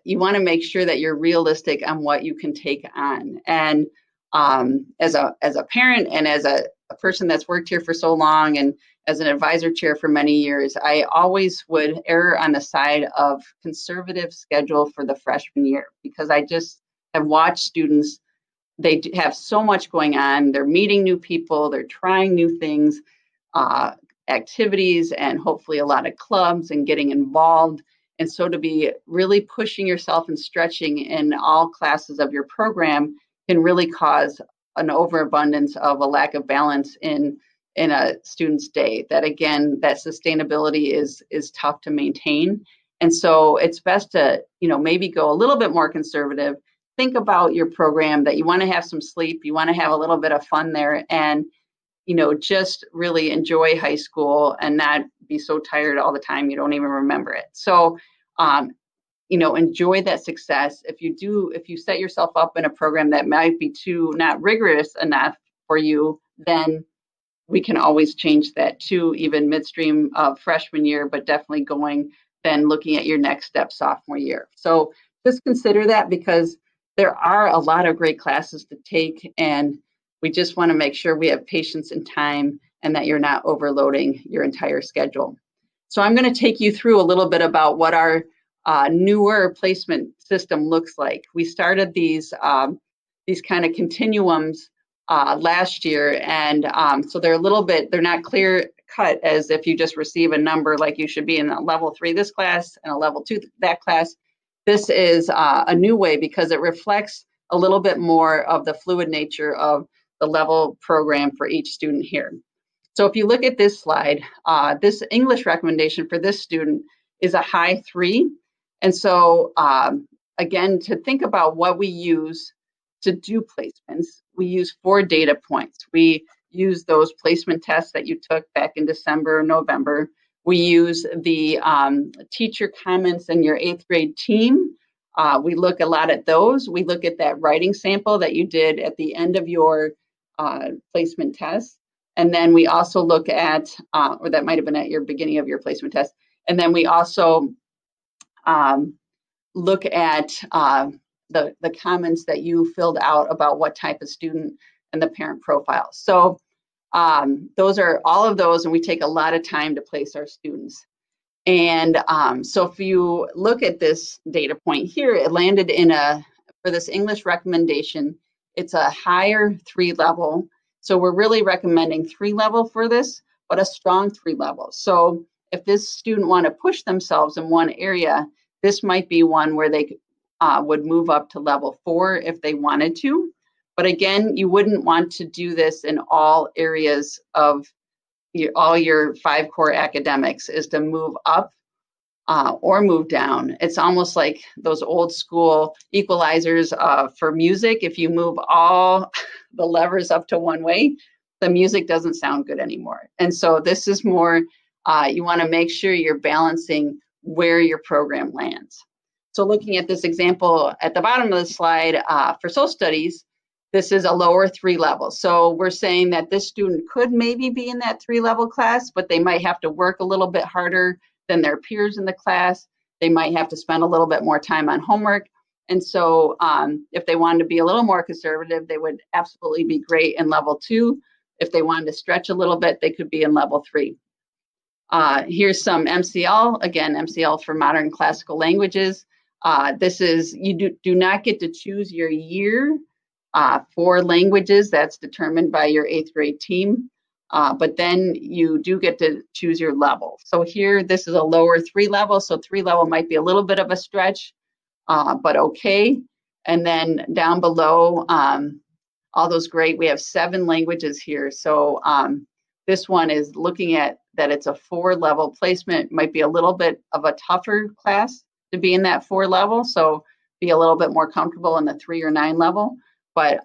you want to make sure that you're realistic on what you can take on. And as a parent and as a person that's worked here for so long and as an advisor chair for many years, I always would err on the side of conservative schedule for the freshman year, because I just have watched students, they have so much going on. They're meeting new people, they're trying new things, activities, and hopefully a lot of clubs and getting involved. And so to be really pushing yourself and stretching in all classes of your program can really cause an overabundance of a lack of balance in a student's day. That again, that sustainability is tough to maintain. And so it's best to, maybe go a little bit more conservative. Think about your program, that you want to have some sleep, you want to have a little bit of fun there, and just really enjoy high school and not be so tired all the time you don't even remember it. So enjoy that success. If you set yourself up in a program that might be too not rigorous enough for you, then we can always change that to even midstream of freshman year, but definitely then looking at your next step sophomore year. So just consider that, because there are a lot of great classes to take, and we just want to make sure we have patience and time and that you're not overloading your entire schedule. So I'm going to take you through a little bit about what our newer placement system looks like. We started these kind of continuums last year, and so they're they're not clear cut as if you just receive a number like you should be in a level 3 this class and a level 2 that class. This is a new way because it reflects a little bit more of the fluid nature of the level program for each student here. So if you look at this slide, this English recommendation for this student is a high 3. And so again, to think about what we use to do placements, we use 4 data points. We use those placement tests that you took back in December or November. We use the teacher comments in your 8th grade team. We look a lot at those. We look at that writing sample that you did at the end of your placement test. And then we also look at, or that might have been at your beginning of your placement test. And then we also look at the comments that you filled out about what type of student and the parent profile. So those are all of those, and we take a lot of time to place our students. And so if you look at this data point here, it landed in for this English recommendation, it's a higher 3 level. So we're really recommending 3 level for this, but a strong 3 level. So if this student want to push themselves in one area, this might be one where they would move up to level 4 if they wanted to. But again, you wouldn't want to do this in all areas of all your 5 core academics, is to move up or move down. It's almost like those old school equalizers for music. If you move all the levers up to one way, the music doesn't sound good anymore. And so this is more, you want to make sure you're balancing where your program lands. So looking at this example at the bottom of the slide for social studies, this is a lower 3 level. So we're saying that this student could maybe be in that 3 level class, but they might have to work a little bit harder than their peers in the class. They might have to spend a little bit more time on homework. And so if they wanted to be a little more conservative, they would absolutely be great in level 2. If they wanted to stretch a little bit, they could be in level 3. Here's some MCL, again, MCL for modern classical languages. This is, you do not get to choose your year for languages. That's determined by your 8th grade team. But then you do get to choose your level. So here, this is a lower 3 level. So 3 level might be a little bit of a stretch, but okay. And then down below, all those great, we have 7 languages here. So this one is looking at that it's a 4 level placement, might be a little bit of a tougher class to be in that 4 level. So be a little bit more comfortable in the 3 or 9 level, but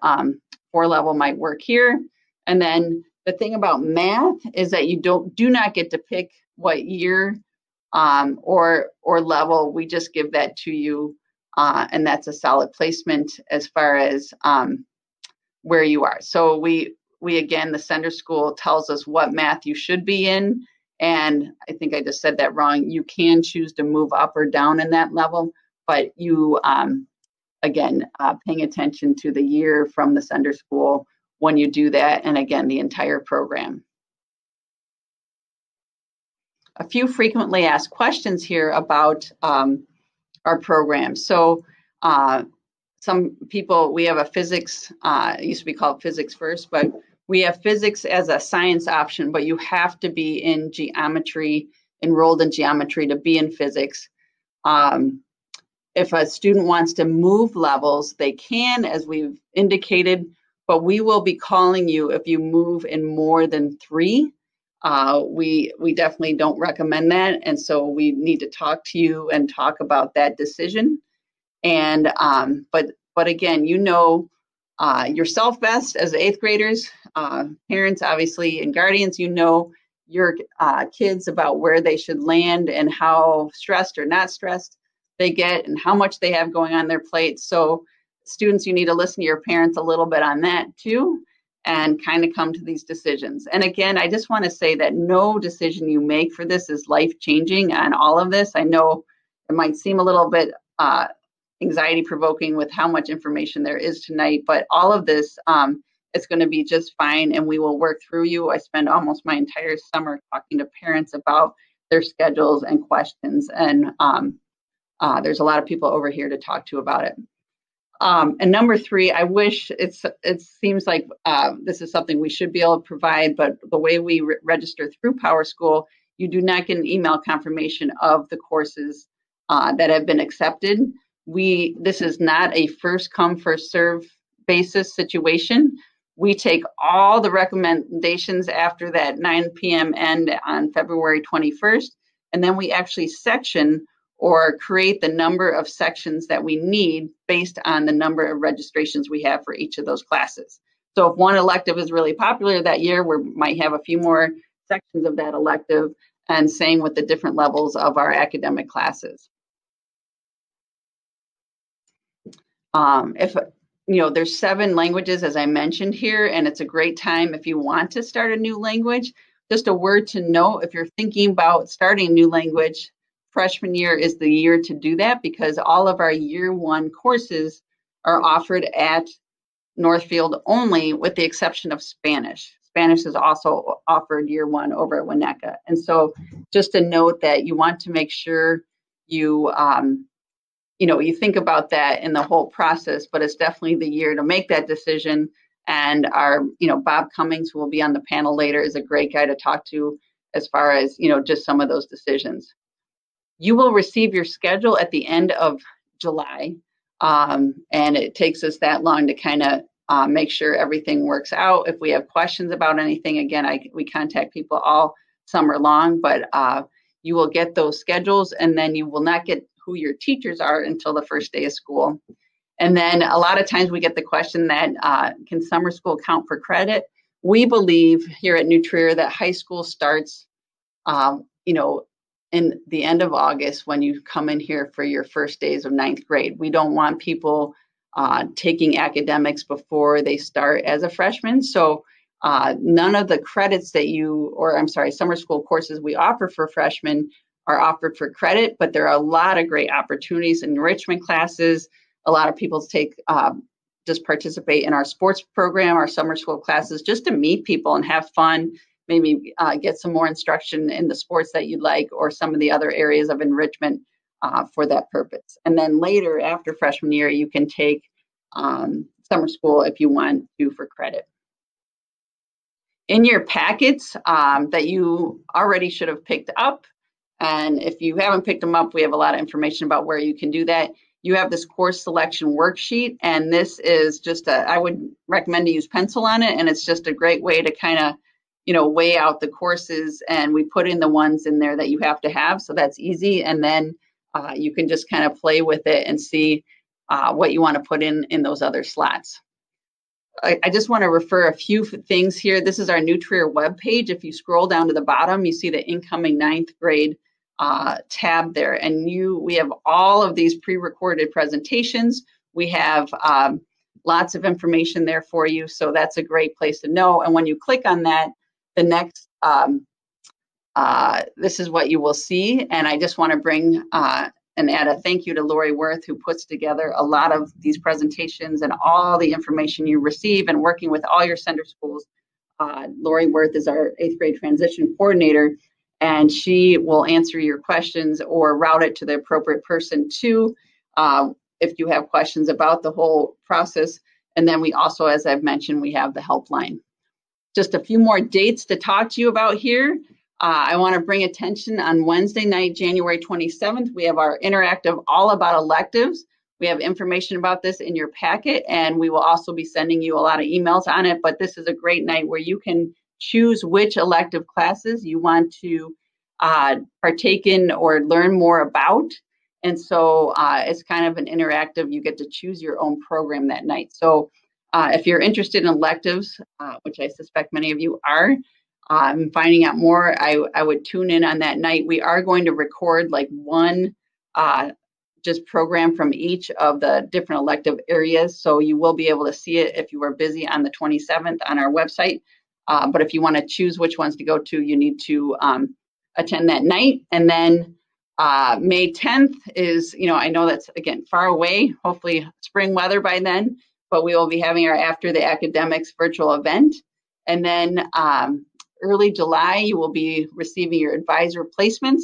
4 level might work here. And then the thing about math is that you do not get to pick what year or level. We just give that to you, and that's a solid placement as far as where you are. So we again, the sender school tells us what math you should be in, and I think I just said that wrong. You can choose to move up or down in that level, but you again, paying attention to the year from the sender school when you do that, and again, the entire program. A few frequently asked questions here about our program. So some people, we have a physics, it used to be called Physics First, but we have physics as a science option, but you have to be in geometry, enrolled in geometry to be in physics. If a student wants to move levels, they can, as we've indicated, but we will be calling you if you move in more than 3. We definitely don't recommend that. And so we need to talk to you and talk about that decision. And, but again, you know yourself best as 8th graders, parents, obviously, and guardians, you know your kids about where they should land and how stressed or not stressed they get and how much they have going on their plate. So students, you need to listen to your parents a little bit on that too, and kind of come to these decisions. And again, I just want to say that no decision you make for this is life-changing on all of this. I know it might seem a little bit anxiety-provoking with how much information there is tonight, but all of this, it's going to be just fine, and we will work through you. I spend almost my entire summer talking to parents about their schedules and questions, and there's a lot of people over here to talk to about it. And number 3, I wish it seems like this is something we should be able to provide, but the way we register through PowerSchool, you do not get an email confirmation of the courses that have been accepted. This is not a first come, first serve basis situation. We take all the recommendations after that 9 p.m. end on February 21st, and then we actually section or create the number of sections that we need based on the number of registrations we have for each of those classes. So if one elective is really popular that year, we might have a few more sections of that elective, and same with the different levels of our academic classes. If you know, there's 7 languages, as I mentioned here, and it's a great time if you want to start a new language. Just a word to note, if you're thinking about starting a new language, freshman year is the year to do that, because all of our year 1 courses are offered at Northfield only, with the exception of Spanish. Spanish is also offered year 1 over at Winnetka. And so just a note that you want to make sure you, you think about that in the whole process, but it's definitely the year to make that decision. And our, Bob Cummings, who will be on the panel later, is a great guy to talk to as far as, just some of those decisions. You will receive your schedule at the end of July, and it takes us that long to kind of make sure everything works out. If we have questions about anything, again, we contact people all summer long, but you will get those schedules, and then you will not get who your teachers are until the first day of school. And then a lot of times we get the question that can summer school count for credit? We believe here at New Trier that high school starts, in the end of August when you come in here for your first days of 9th grade. We don't want people taking academics before they start as a freshman. So none of the credits that summer school courses we offer for freshmen are offered for credit, but there are a lot of great opportunities, enrichment classes, a lot of people take just participate in our sports program, our summer school classes, just to meet people and have fun, maybe get some more instruction in the sports that you'd like or some of the other areas of enrichment for that purpose. And then later, after freshman year, you can take summer school if you want to for credit. In your packets that you already should have picked up, and if you haven't picked them up, we have a lot of information about where you can do that. You have this course selection worksheet, and this is just I would recommend to use pencil on it, and it's just a great way to kind of, weigh out the courses, and we put in the ones in there that you have to have, so that's easy, and then you can just kind of play with it and see what you want to put in those other slots. I just want to refer a few things here. This is our New Trier webpage. If you scroll down to the bottom, you see the incoming 9th grade tab there, and we have all of these pre-recorded presentations. We have lots of information there for you, so that's a great place to know. And when you click on that, the next this is what you will see. And I just want to bring and add a thank you to Lori Worth, who puts together a lot of these presentations and all the information you receive, and working with all your sender schools. Lori Worth is our 8th grade transition coordinator, and she will answer your questions or route it to the appropriate person too, if you have questions about the whole process. And then we also, as I've mentioned, we have the helpline. Just a few more dates to talk to you about here. I want to bring attention on Wednesday night, January 27th. We have our interactive All About Electives. We have information about this in your packet, and we will also be sending you a lot of emails on it. But this is a great night where you can choose which elective classes you want to partake in or learn more about. And so it's kind of an interactive, you get to choose your own program that night. So if you're interested in electives, which I suspect many of you are, finding out more, I would tune in on that night. We are going to record like one just program from each of the different elective areas. So you will be able to see it if you are busy on the 27th on our website. But if you want to choose which ones to go to, you need to attend that night. And then May 10th is, I know that's, again, far away, hopefully spring weather by then, but we will be having our After the Academics virtual event. And then early July, you will be receiving your advisor placements.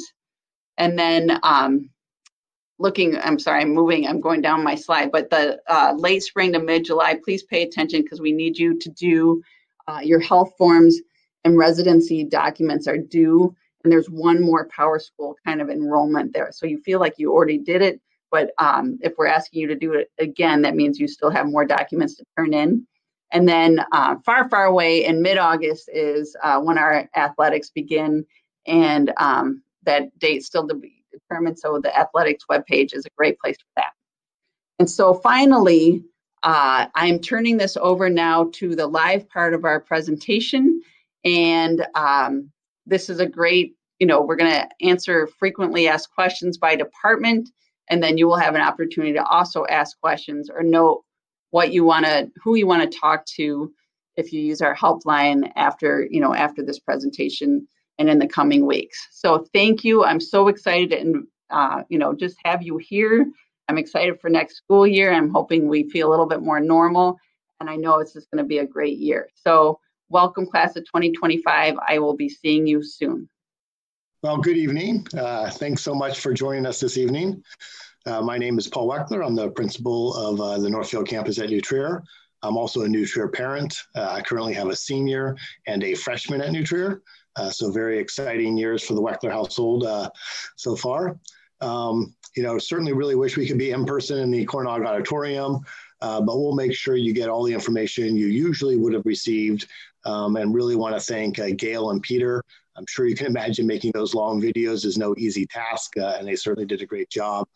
And then I'm going down my slide, but the late spring to mid-July, please pay attention because we need you to do your health forms and residency documents are due. And there's one more PowerSchool kind of enrollment there. So you feel like you already did it, but if we're asking you to do it again, that means you still have more documents to turn in. And then far, far away in mid-August is when our athletics begin, and that date's still to be determined. So the athletics webpage is a great place for that. And so finally, I'm turning this over now to the live part of our presentation. And this is a great, we're going to answer frequently asked questions by department, and then you will have an opportunity to also ask questions or know who you want to talk to if you use our helpline after this presentation and in the coming weeks. So thank you. I'm so excited to, just have you here. I'm excited for next school year. I'm hoping we feel a little bit more normal, and I know it's just going to be a great year. So welcome, class of 2025. I will be seeing you soon. Well, good evening. Thanks so much for joining us this evening. My name is Paul Weckler. I'm the principal of the Northfield campus at New Trier. I'm also a New Trier parent. I currently have a senior and a freshman at New Trier. So very exciting years for the Weckler household so far. Certainly really wish we could be in person in the Cornog Auditorium, but we'll make sure you get all the information you usually would have received, and really want to thank Gail and Peter. I'm sure you can imagine making those long videos is no easy task, and they certainly did a great job.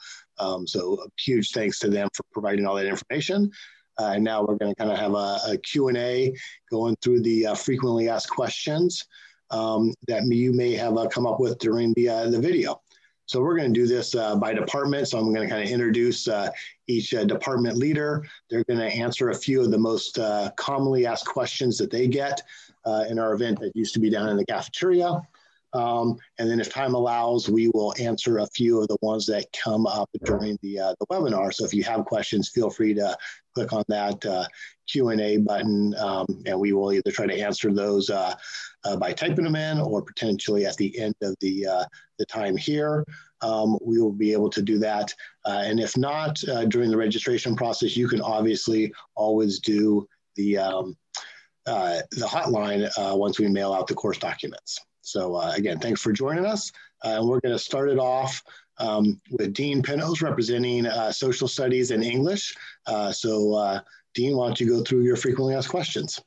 So a huge thanks to them for providing all that information. And now we're going to kind of have a Q&A going through the frequently asked questions that you may have come up with during the video. So we're going to do this by department. So I'm going to kind of introduce each department leader. They're going to answer a few of the most commonly asked questions that they get in our event that used to be down in the cafeteria. And then if time allows, we will answer a few of the ones that come up during the webinar. So if you have questions, feel free to click on that Q&A button, and we will either try to answer those by typing them in or potentially at the end of the time here. We will be able to do that. And if not, during the registration process, you can obviously always do the hotline once we mail out the course documents. So again, thanks for joining us. And we're going to start it off with Dean Penose representing Social Studies and English. So Dean, why don't you go through your frequently asked questions?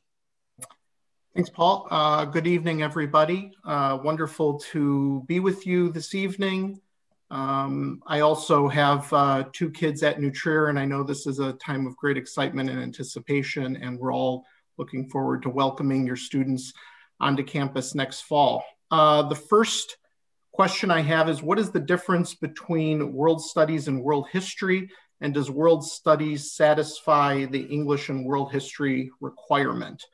Thanks, Paul. Good evening, everybody. Wonderful to be with you this evening. I also have 2 kids at New Trier, and I know this is a time of great excitement and anticipation, and we're all looking forward to welcoming your students onto campus next fall. The first question I have is, what is the difference between world studies and world history? And does world studies satisfy the English and world history requirement?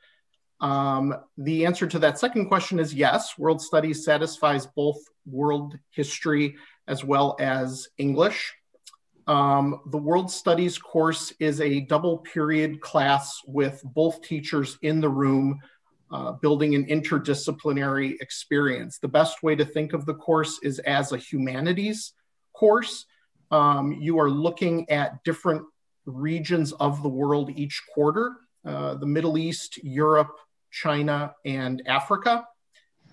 The answer to that second question is yes. World studies satisfies both world history as well as English. The world studies course is a double period class with both teachers in the room, building an interdisciplinary experience. The best way to think of the course is as a humanities course. You are looking at different regions of the world each quarter, the Middle East, Europe, China, and Africa.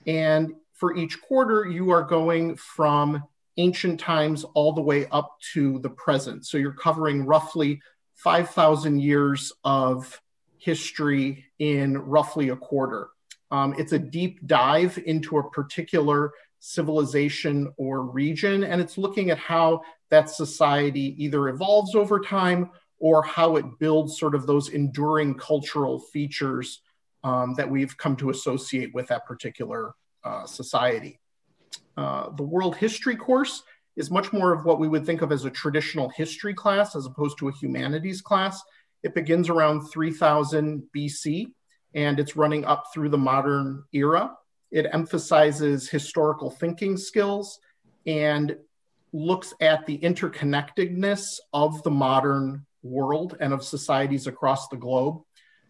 And for each quarter, you are going from ancient times all the way up to the present. So you're covering roughly 5,000 years of history in roughly a quarter. It's a deep dive into a particular civilization or region, and it's looking at how that society either evolves over time or how it builds sort of those enduring cultural features that we've come to associate with that particular society. The world history course is much more of what we would think of as a traditional history class as opposed to a humanities class. It begins around 3000 BC, and it's running up through the modern era. It emphasizes historical thinking skills and looks at the interconnectedness of the modern world and of societies across the globe.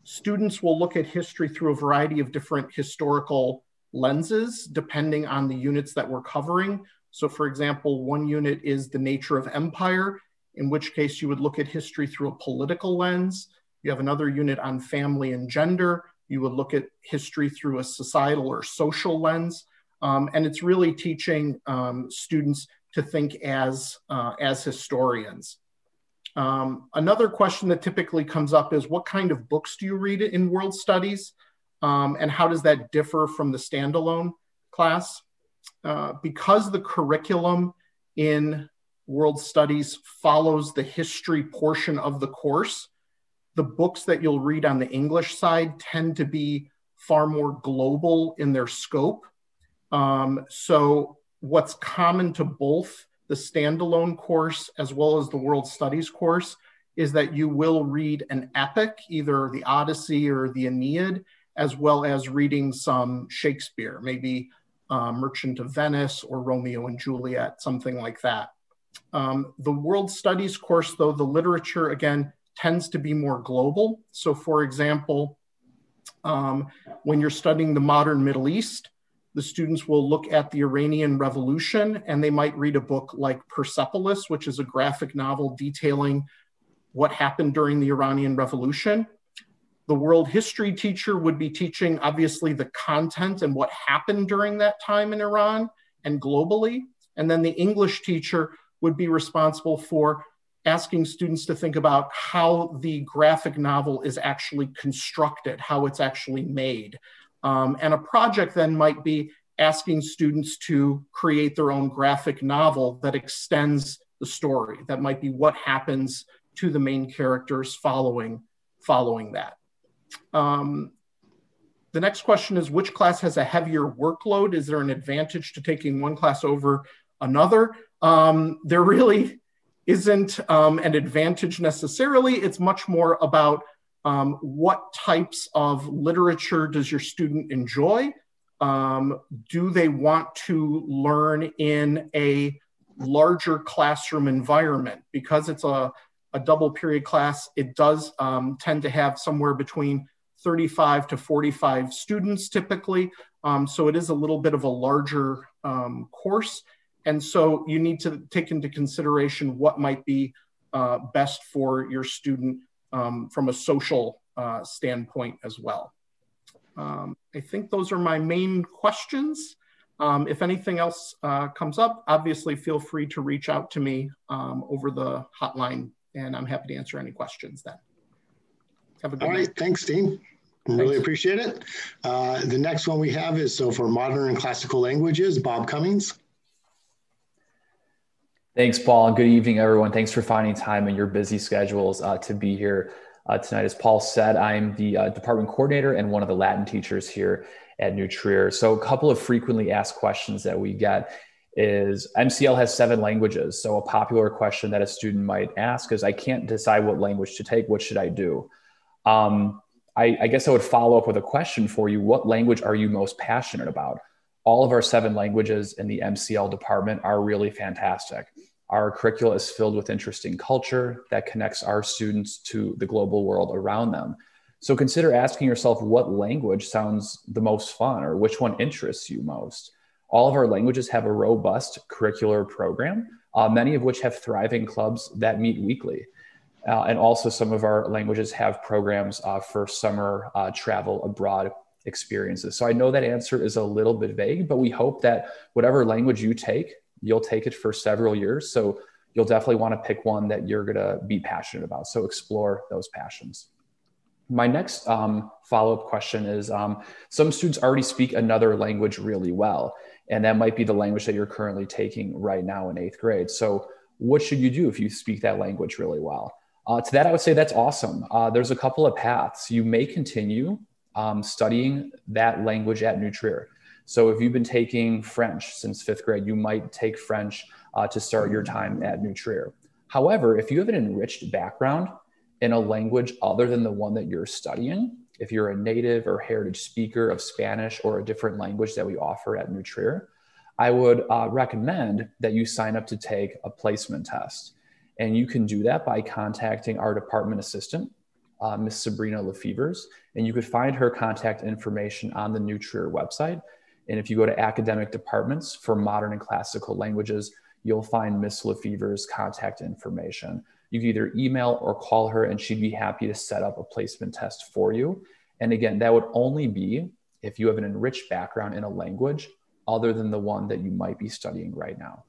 Students will look at history through a variety of different historical lenses, depending on the units that we're covering. So for example, one unit is the nature of empire, in which case you would look at history through a political lens. You have another unit on family and gender. You would look at history through a societal or social lens. And it's really teaching students to think as historians. Another question that typically comes up is, what kind of books do you read in world studies? And how does that differ from the standalone class? Because the curriculum in world studies follows the history portion of the course, the books that you'll read on the English side tend to be far more global in their scope. So what's common to both the standalone course as well as the world studies course is that you will read an epic, either the Odyssey or the Aeneid, as well as reading some Shakespeare, maybe Merchant of Venice or Romeo and Juliet, something like that. The world studies course, though, the literature, again, tends to be more global. So for example, when you're studying the modern Middle East, the students will look at the Iranian Revolution, and they might read a book like Persepolis, which is a graphic novel detailing what happened during the Iranian Revolution. The world history teacher would be teaching, obviously, the content and what happened during that time in Iran and globally. And then the English teacher would be responsible for asking students to think about how the graphic novel is actually constructed, how it's actually made. And a project then might be asking students to create their own graphic novel that extends the story. That might be what happens to the main characters following that. The next question is, which class has a heavier workload? Is there an advantage to taking one class over another? There really isn't an advantage necessarily. It's much more about what types of literature does your student enjoy? Do they want to learn in a larger classroom environment? Because it's a double period class, it does tend to have somewhere between 35 to 45 students typically. So it is a little bit of a larger course. And so you need to take into consideration what might be best for your student from a social standpoint as well. I think those are my main questions. If anything else comes up, obviously feel free to reach out to me over the hotline, and I'm happy to answer any questions then. Have a good night. All right, thanks, Dean. Really appreciate it. The next one we have is for modern and classical languages, Bob Cummings. Thanks, Paul, and good evening, everyone. Thanks for finding time in your busy schedules to be here tonight. As Paul said, I'm the department coordinator and one of the Latin teachers here at New Trier. So a couple of frequently asked questions that we get is MCL has 7 languages. So a popular question that a student might ask is, I can't decide what language to take. What should I do? I guess I would follow up with a question for you. What language are you most passionate about? All of our 7 languages in the MCL department are really fantastic. Our curricula is filled with interesting culture that connects our students to the global world around them. So consider asking yourself what language sounds the most fun or which one interests you most. All of our languages have a robust curricular program, many of which have thriving clubs that meet weekly. And also some of our languages have programs for summer travel abroad experiences. So I know that answer is a little bit vague, but we hope that whatever language you take, you'll take it for several years. So you'll definitely want to pick one that you're going to be passionate about. So explore those passions. My next follow-up question is, some students already speak another language really well, and that might be the language that you're currently taking right now in 8th grade. So what should you do if you speak that language really well? To that, I would say that's awesome. There's a couple of paths. You may continue studying that language at New Trier. So if you've been taking French since 5th grade, you might take French to start your time at New Trier. However, if you have an enriched background in a language other than the one that you're studying, if you're a native or heritage speaker of Spanish or a different language that we offer at New Trier, I would recommend that you sign up to take a placement test. And you can do that by contacting our department assistant, Miss Sabrina Lefevers, and you could find her contact information on the New Trier website. And if you go to academic departments for modern and classical languages, you'll find Miss Lefevers' contact information. You can either email or call her, and she'd be happy to set up a placement test for you. And again, that would only be if you have an enriched background in a language other than the one that you might be studying right now.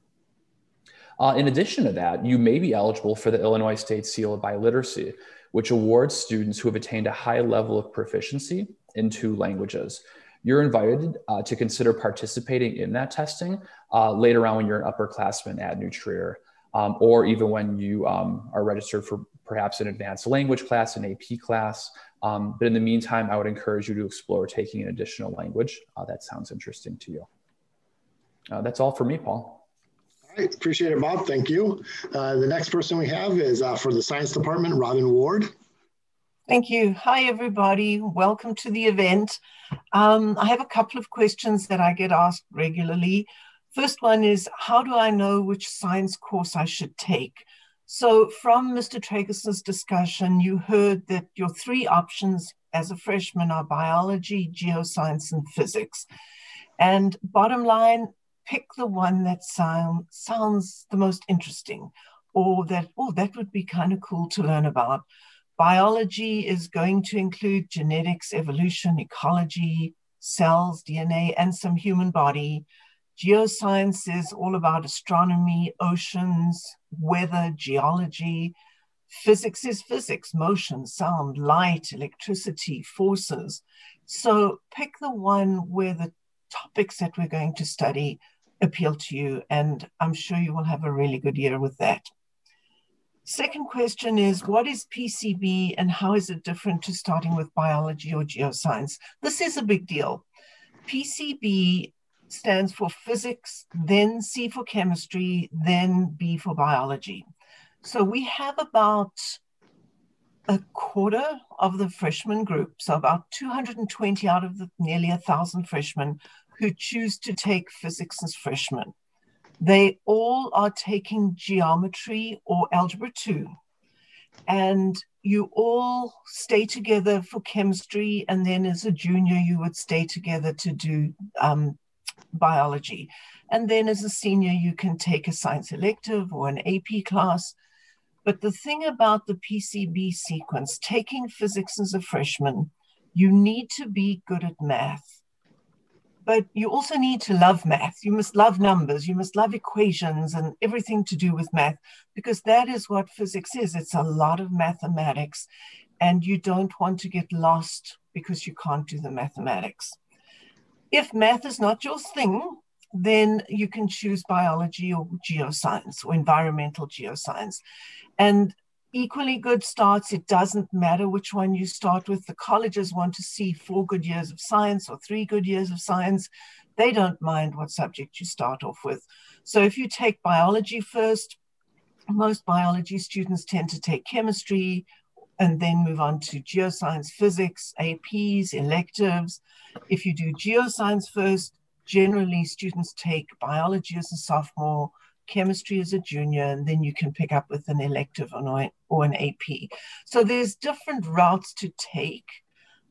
In addition to that, you may be eligible for the Illinois State Seal of Biliteracy, which awards students who have attained a high level of proficiency in 2 languages. You're invited to consider participating in that testing later on when you're an upperclassman at New Trier, or even when you are registered for perhaps an advanced language class, an AP class. But in the meantime, I would encourage you to explore taking an additional language that sounds interesting to you. That's all for me, Paul. All right, appreciate it, Bob. Thank you. The next person we have is for the science department, Robin Ward. Thank you. Hi, everybody. Welcome to the event. I have a couple of questions that I get asked regularly. First one is, how do I know which science course I should take? So from Mr. Tragerson's discussion, you heard that your 3 options as a freshman are biology, geoscience, and physics. And bottom line, pick the one that sounds the most interesting, or that, oh, that would be kind of cool to learn about. Biology is going to include genetics, evolution, ecology, cells, DNA, and some human body. Geoscience is all about astronomy, oceans, weather, geology. Physics is physics, motion, sound, light, electricity, forces. So pick the one where the topics that we're going to study appeal to you, and I'm sure you will have a really good year with that. Second question is, what is PCB and how is it different to starting with biology or geoscience? This is a big deal. PCB stands for physics, then C for chemistry, then B for biology. So we have about a quarter of the freshman group, so about 220 out of the nearly 1,000 freshmen who choose to take physics as freshmen. They all are taking geometry or algebra 2. And you all stay together for chemistry, and then as a junior, you would stay together to do biology. And then as a senior, you can take a science elective or an AP class. But the thing about the PCB sequence, taking physics as a freshman, you need to be good at math. But you also need to love math. You must love numbers. You must love equations and everything to do with math, because that is what physics is. It's a lot of mathematics, and you don't want to get lost because you can't do the mathematics. If math is not your thing, then you can choose biology or geoscience or environmental geoscience. And equally good starts, it doesn't matter which one you start with. The colleges want to see 4 good years of science or 3 good years of science. They don't mind what subject you start off with. So if you take biology first, most biology students tend to take chemistry and then move on to geoscience, physics, APs, electives. If you do geoscience first, generally students take biology as a sophomore, chemistry as a junior, and then you can pick up with an elective or an AP. So there's different routes to take,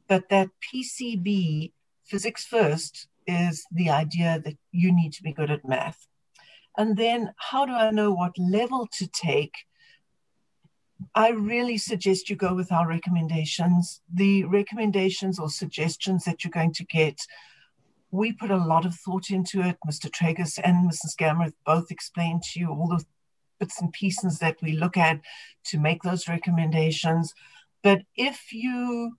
but that PCB, physics first, is the idea that you need to be good at math. And then how do I know what level to take? I really suggest you go with our recommendations. The recommendations or suggestions that you're going to get, we put a lot of thought into it. Mr. Tragus and Mrs. Gammer both explained to you all the bits and pieces that we look at to make those recommendations. But if you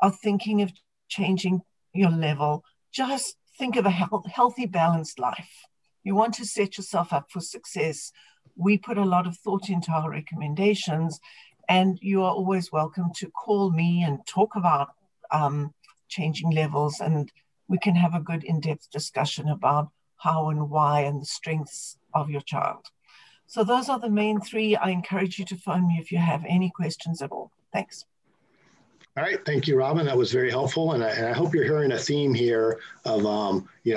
are thinking of changing your level, just think of a healthy, balanced life. You want to set yourself up for success. We put a lot of thought into our recommendations, and you are always welcome to call me and talk about changing levels, and we can have a good in-depth discussion about how and why and the strengths of your child. So those are the main 3. I encourage you to phone me if you have any questions at all. Thanks. All right, thank you, Robin. That was very helpful, and I hope you're hearing a theme here of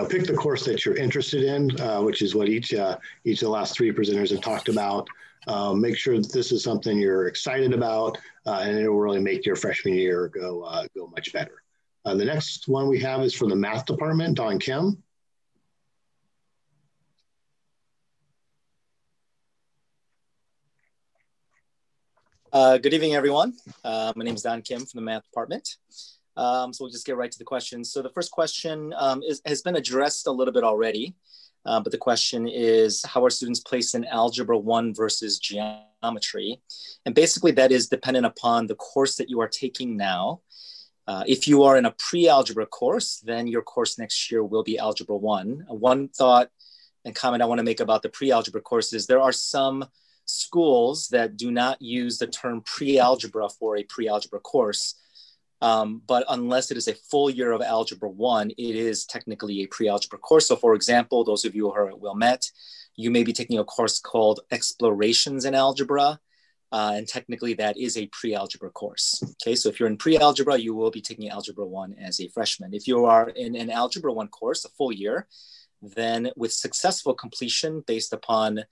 pick the course that you're interested in, which is what each of the last 3 presenters have talked about. Make sure that this is something you're excited about, and it will really make your freshman year go much better. The next one we have is from the math department, Don Kim. Good evening, everyone. My name is Don Kim from the math department. So we'll just get right to the questions. So the first question has been addressed a little bit already, but the question is, how are students placed in Algebra 1 versus geometry? And basically that is dependent upon the course that you are taking now. If you are in a pre-algebra course, then your course next year will be Algebra 1. One thought and comment I want to make about the pre-algebra course is there are some schools that do not use the term pre-algebra for a pre-algebra course, but unless it is a full year of Algebra 1, it is technically a pre-algebra course. So for example, those of you who are at Wilmette, you may be taking a course called Explorations in Algebra, and technically that is a pre-algebra course. Okay, so if you're in pre-algebra, you will be taking Algebra 1 as a freshman. If you are in an Algebra 1 course, a full year, then with successful completion based upon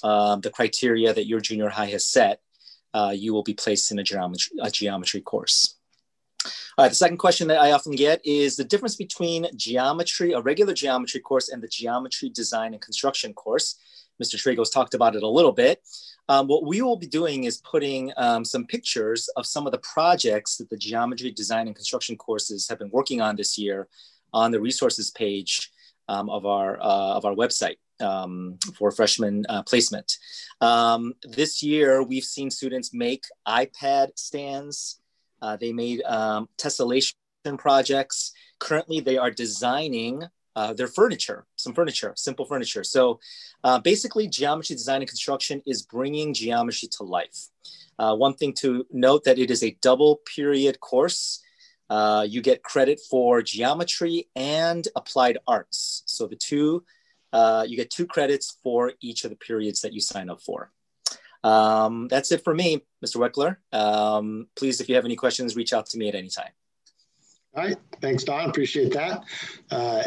the criteria that your junior high has set, you will be placed in a geometry course. All right, the second question that I often get is the difference between geometry, a regular geometry course, and the geometry design and construction course. Mr. Tragos talked about it a little bit. What we will be doing is putting some pictures of some of the projects that the geometry design and construction courses have been working on this year on the resources page of our website for freshman placement. This year, we've seen students make iPad stands. They made tessellation projects. Currently, they are designing their furniture, simple furniture. So basically, geometry design and construction is bringing geometry to life. One thing to note that it is a double period course. You get credit for geometry and applied arts. So the two, you get 2 credits for each of the periods that you sign up for. That's it for me, Mr. Weckler. Please, if you have any questions, reach out to me at any time. All right, thanks, Don. Appreciate that.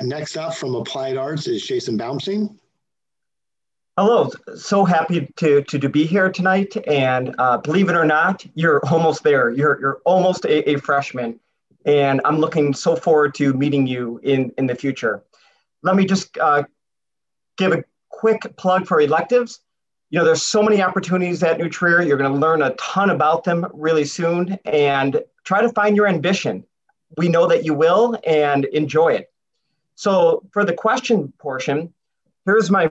Next up from Applied Arts is Jason Baumstein. Hello, so happy to be here tonight. And believe it or not, you're almost there. You're almost a freshman. And I'm looking so forward to meeting you in the future. Let me just give a quick plug for electives. You know, there's so many opportunities at New Trier. You're going to learn a ton about them really soon, and try to find your ambition. We know that you will, and enjoy it. So for the question portion, here's my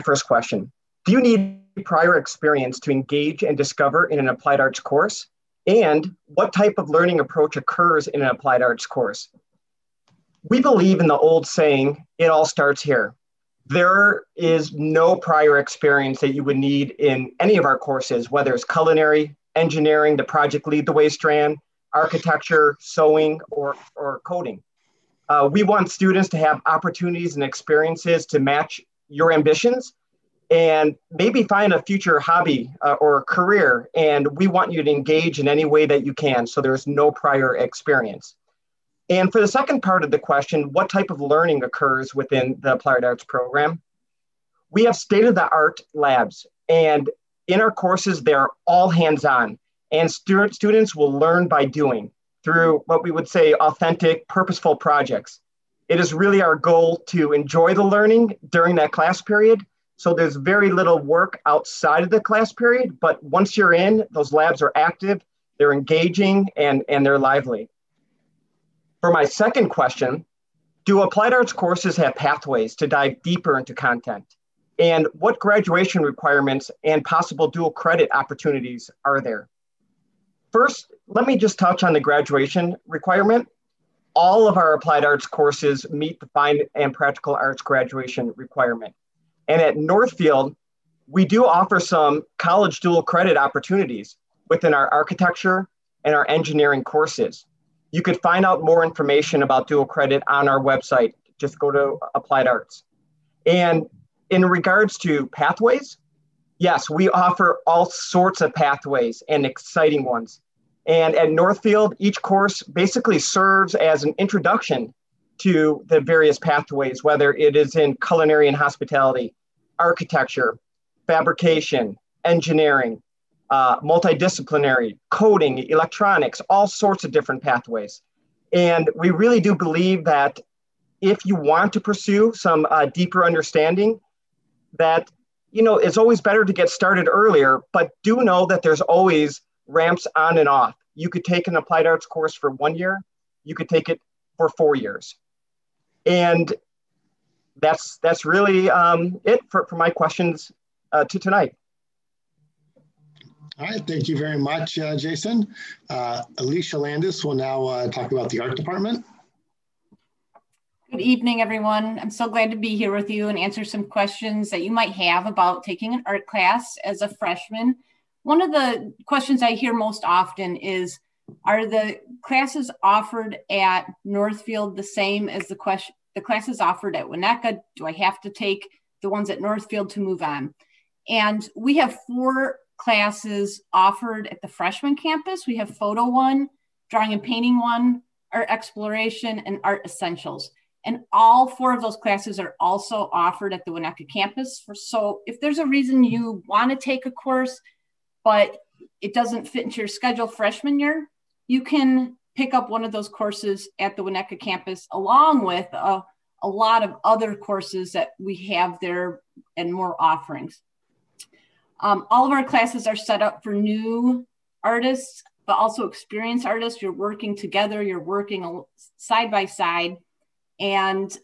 first question. Do you need prior experience to engage and discover in an applied arts course? And what type of learning approach occurs in an applied arts course? We believe in the old saying, it all starts here. There is no prior experience that you would need in any of our courses, whether it's culinary, engineering, the project lead the way strand, architecture, sewing, or coding. We want students to have opportunities and experiences to match your ambitions and maybe find a future hobby or career. And we want you to engage in any way that you can, so there's no prior experience. And for the second part of the question, what type of learning occurs within the Applied Arts program? We have state-of-the-art labs, and in our courses, they're all hands-on, and students will learn by doing through what we would say authentic, purposeful projects. It is really our goal to enjoy the learning during that class period. So there's very little work outside of the class period, but once you're in, those labs are active, they're engaging, and they're lively. For my second question, do applied arts courses have pathways to dive deeper into content? And what graduation requirements and possible dual credit opportunities are there? First, let me just touch on the graduation requirement. All of our applied arts courses meet the fine and practical arts graduation requirement. And at Northfield, we do offer some college dual credit opportunities within our architecture and our engineering courses. You could find out more information about dual credit on our website. Just go to Applied Arts. And in regards to pathways, yes, we offer all sorts of pathways and exciting ones. And at Northfield, each course basically serves as an introduction to the various pathways, whether it is in culinary and hospitality, architecture, fabrication, engineering, multidisciplinary, coding, electronics, all sorts of different pathways. And we really do believe that if you want to pursue some deeper understanding, that, you know, it's always better to get started earlier, but do know that there's always ramps on and off. You could take an applied arts course for 1 year, you could take it for 4 years. And that's really it for my questions to tonight. All right, thank you very much, Jason. Alicia Landis will now talk about the art department. Good evening, everyone. I'm so glad to be here with you and answer some questions that you might have about taking an art class as a freshman. One of the questions I hear most often is, are the classes offered at Northfield the same as the classes offered at Winnetka? Do I have to take the ones at Northfield to move on? And we have 4 classes offered at the freshman campus. We have Photo 1, Drawing and Painting 1, Art Exploration, and Art Essentials. And all 4 of those classes are also offered at the Winnetka campus. So if there's a reason you want to take a course, but it doesn't fit into your schedule freshman year, you can pick up one of those courses at the Winnetka campus, along with a lot of other courses that we have there and more offerings. All of our classes are set up for new artists, but also experienced artists. You're working together, you're working side by side. And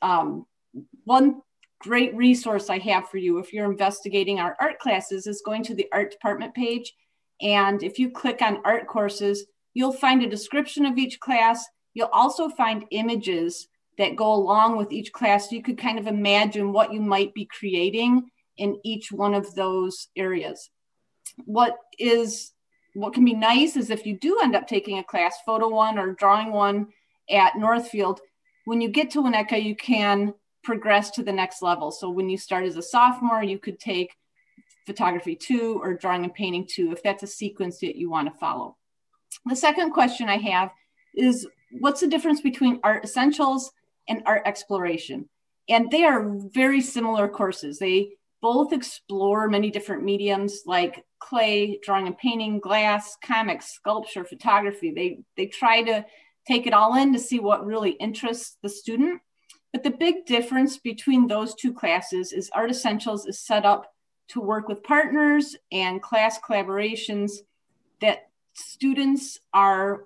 one great resource I have for you if you're investigating our art classes is going to the art department page. And if you click on art courses, you'll find a description of each class. You'll also find images that go along with each class. So you could kind of imagine what you might be creating in each one of those areas. What can be nice is if you do end up taking a class, Photo 1 or Drawing 1 at Northfield, when you get to Winnetka, you can progress to the next level. So when you start as a sophomore, you could take photography 2 or drawing and painting 2, if that's a sequence that you want to follow. The second question I have is, what's the difference between Art Essentials and Art Exploration? And they are very similar courses. They both explore many different mediums like clay, drawing and painting, glass, comics, sculpture, photography. They try to take it all in to see what really interests the student. But the big difference between those two classes is Art Essentials is set up to work with partners and class collaborations that students are,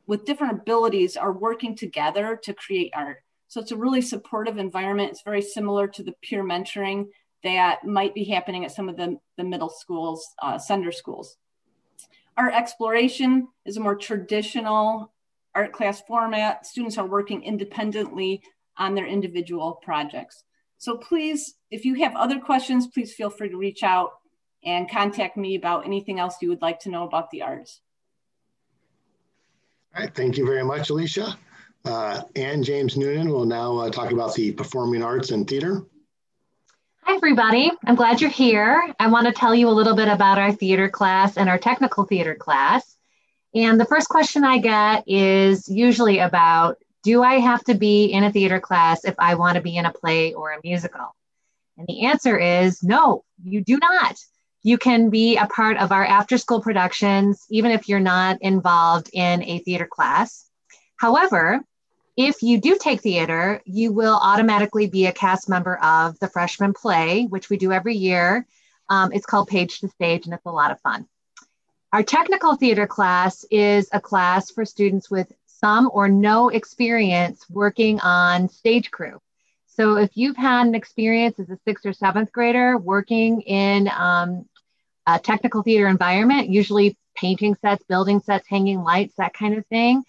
with different abilities, are working together to create art. So it's a really supportive environment. It's very similar to the peer mentoring that might be happening at some of the middle schools, sender schools. Art Exploration is a more traditional art class format. Students are working independently on their individual projects. So please, if you have other questions, please feel free to reach out and contact me about anything else you would like to know about the arts. All right, thank you very much, Alicia. Ann James Noonan will now talk about the performing arts and theater. Hi, everybody. I'm glad you're here. I want to tell you a little bit about our theater class and our technical theater class. And the first question I get is usually about, do I have to be in a theater class if I want to be in a play or a musical? And the answer is no, you do not. You can be a part of our after-school productions, even if you're not involved in a theater class. However, if you do take theater, you will automatically be a cast member of the freshman play, which we do every year. It's called Page to Stage, and it's a lot of fun. Our technical theater class is a class for students with some or no experience working on stage crew. So if you've had an experience as a 6th or 7th grader working in a technical theater environment, usually painting sets, building sets, hanging lights, that kind of thing,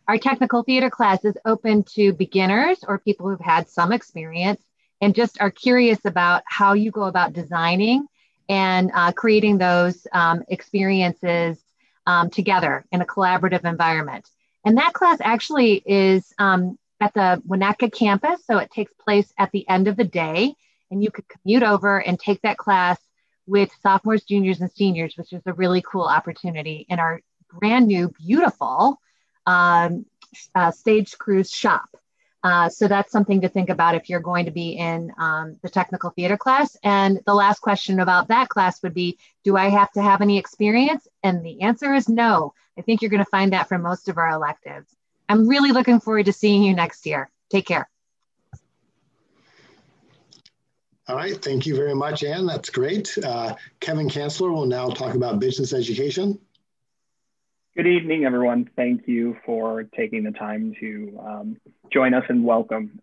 our technical theater class is open to beginners or people who've had some experience and just are curious about how you go about designing and creating those experiences together in a collaborative environment. And that class actually is at the Winnetka campus, so it takes place at the end of the day, and you could commute over and take that class with sophomores, juniors, and seniors, which is a really cool opportunity in our brand new, beautiful stage cruise shop. So that's something to think about if you're going to be in the technical theater class. And the last question about that class would be, do I have to have any experience? And the answer is no. I think you're going to find that for most of our electives. I'm really looking forward to seeing you next year. Take care. All right, thank you very much, Ann. That's great. Kevin Chancellor will now talk about business education. Good evening, everyone. Thank you for taking the time to join us and welcome.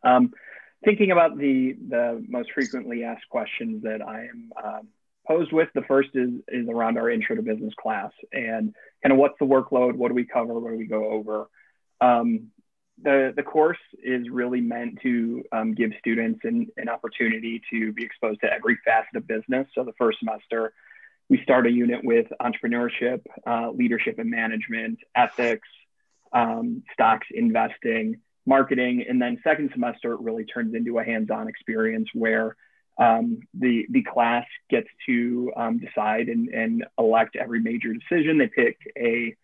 Thinking about the most frequently asked questions that I am posed with, the first is around our Intro to Business class and kind of what's the workload, what do we cover, what do we go over? The course is really meant to give students an opportunity to be exposed to every facet of business. So the first semester, we start a unit with entrepreneurship, leadership and management, ethics, stocks, investing, marketing. And then second semester, it really turns into a hands-on experience where the class gets to decide and elect every major decision. They pick a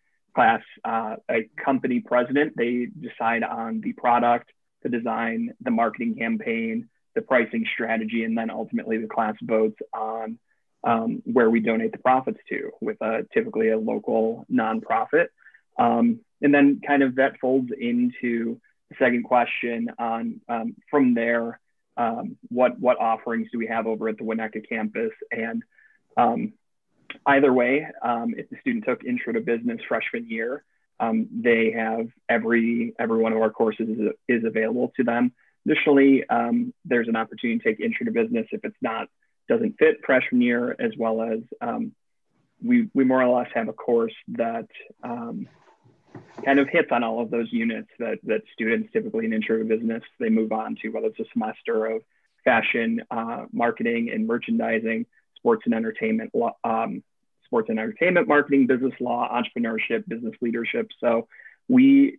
company president. They decide on the product, the design, the marketing campaign, the pricing strategy, and then ultimately the class votes on where we donate the profits to, with typically a local nonprofit. And then kind of that folds into the second question on, from there, what offerings do we have over at the Winnetka campus? And either way, if the student took Intro to Business freshman year, they have every one of our courses is available to them. Additionally, there's an opportunity to take Intro to Business if it's doesn't fit freshman year, as well as we more or less have a course that kind of hits on all of those units that students typically in Intro to Business, they move on to, whether it's a semester of fashion, marketing and merchandising, sports and entertainment, marketing, business law, entrepreneurship, business leadership. So we,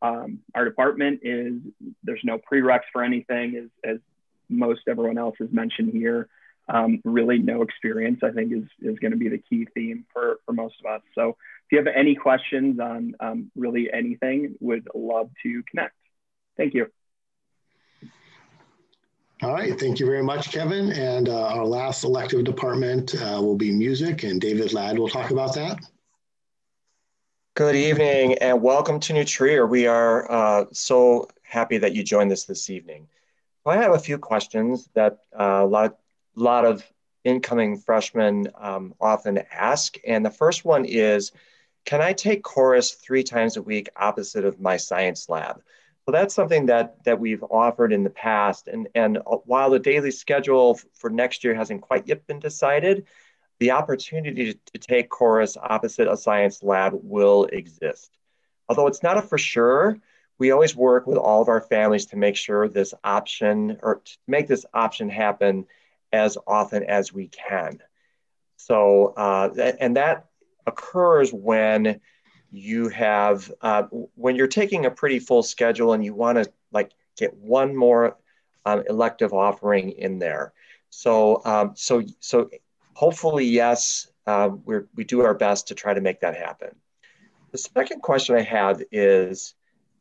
our department there's no prereqs for anything, as most everyone else has mentioned here. Really no experience, I think, is going to be the key theme for most of us. So if you have any questions on really anything, would love to connect. Thank you. All right, thank you very much, Kevin. And our last elective department will be music, and David Ladd will talk about that. Good evening and welcome to New Trier. We are so happy that you joined us this evening. I have a few questions that a lot of incoming freshmen often ask. And the first one is, can I take chorus 3 times a week opposite of my science lab? So that's something that we've offered in the past. And while the daily schedule for next year hasn't quite yet been decided, the opportunity to take chorus opposite a science lab will exist. Although it's not a for sure, we always work with all of our families to make sure this option, or to make this option happen as often as we can. So, and that occurs when you have, when you're taking a pretty full schedule and you want to like get one more elective offering in there. So, so hopefully, yes, we do our best to try to make that happen. The second question I have is,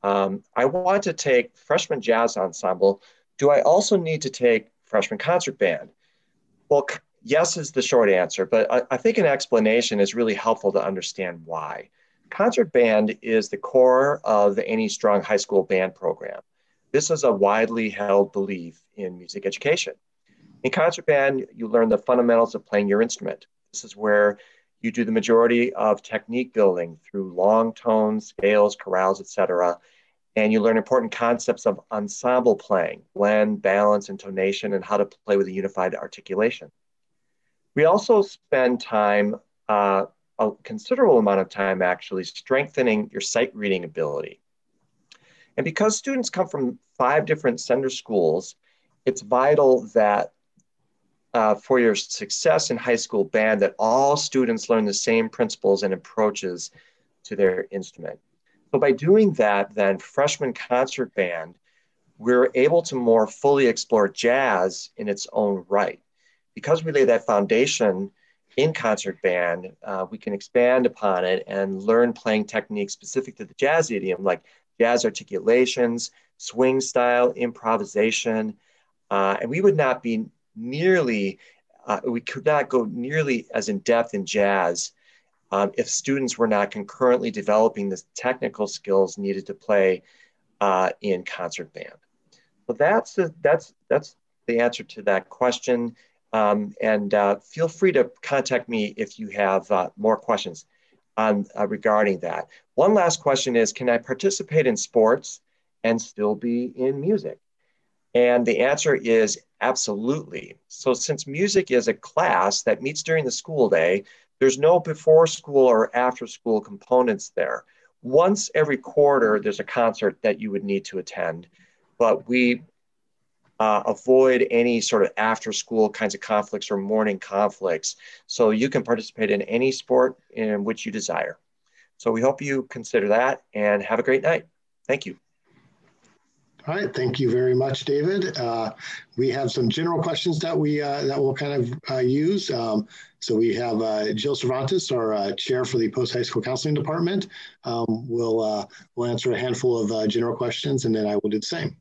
I want to take freshman jazz ensemble. Do I also need to take freshman concert band? Well, yes is the short answer, but I think an explanation is really helpful to understand why. Concert band is the core of any strong high school band program. This is a widely held belief in music education. In concert band, you learn the fundamentals of playing your instrument. This is where you do the majority of technique building through long tones, scales, chorales, etc. And you learn important concepts of ensemble playing, blend, balance, intonation, and how to play with a unified articulation. We also spend time, a considerable amount of time actually, strengthening your sight reading ability. And because students come from 5 different sender schools, it's vital that for your success in high school band, that all students learn the same principles and approaches to their instrument. So by doing that, then freshman concert band, we're able to more fully explore jazz in its own right. Because we lay that foundation in concert band, we can expand upon it and learn playing techniques specific to the jazz idiom, like jazz articulations, swing style, improvisation. And we would not be nearly, we could not go nearly as in depth in jazz if students were not concurrently developing the technical skills needed to play in concert band. So that's the answer to that question. And feel free to contact me if you have more questions on regarding that. One last question is, can I participate in sports and still be in music? And the answer is absolutely. So since music is a class that meets during the school day, there's no before school or after school components there. Once every quarter, there's a concert that you would need to attend, but we avoid any sort of after school kinds of conflicts or morning conflicts. So you can participate in any sport in which you desire. So we hope you consider that and have a great night. Thank you. All right, thank you very much, David. We have some general questions that we'll kind of use. So we have Jill Cervantes, our chair for the post-high school counseling department. We'll answer a handful of general questions, and then I will do the same.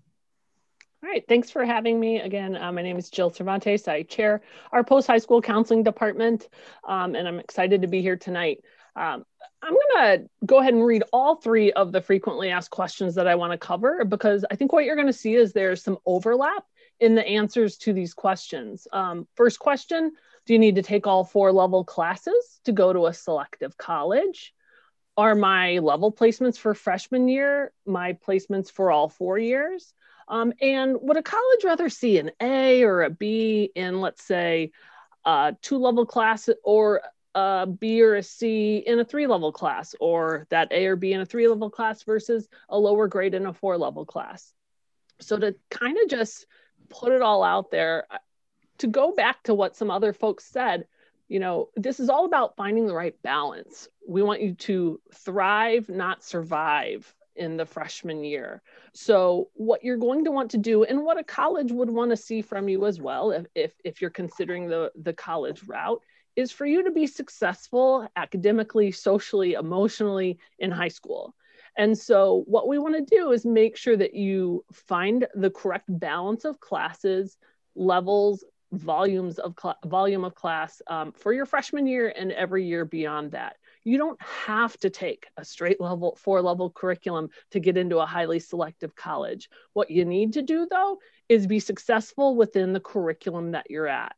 All right, thanks for having me again. My name is Jill Cervantes. I chair our post-high school counseling department, and I'm excited to be here tonight. I'm going to go ahead and read all 3 of the frequently asked questions that I want to cover, because I think what you're going to see is there's some overlap in the answers to these questions. First question, do you need to take all 4 level classes to go to a selective college? Are my level placements for freshman year my placements for all 4 years? And would a college rather see an A or a B in, let's say, 2 level class, or a B or a C in a 3 level class, or that A or B in a 3 level class versus a lower grade in a 4 level class? So to kind of just put it all out there, to go back to what some other folks said, you know, this is all about finding the right balance. We want you to thrive, not survive. in the freshman year. So what you're going to want to do, and what a college would want to see from you as well, if you're considering the college route, is for you to be successful academically, socially, emotionally in high school. And so what we want to do is make sure that you find the correct balance of classes, levels, volume of class for your freshman year and every year beyond that. You don't have to take a straight level, 4-level curriculum to get into a highly selective college. What you need to do, though, is be successful within the curriculum that you're at.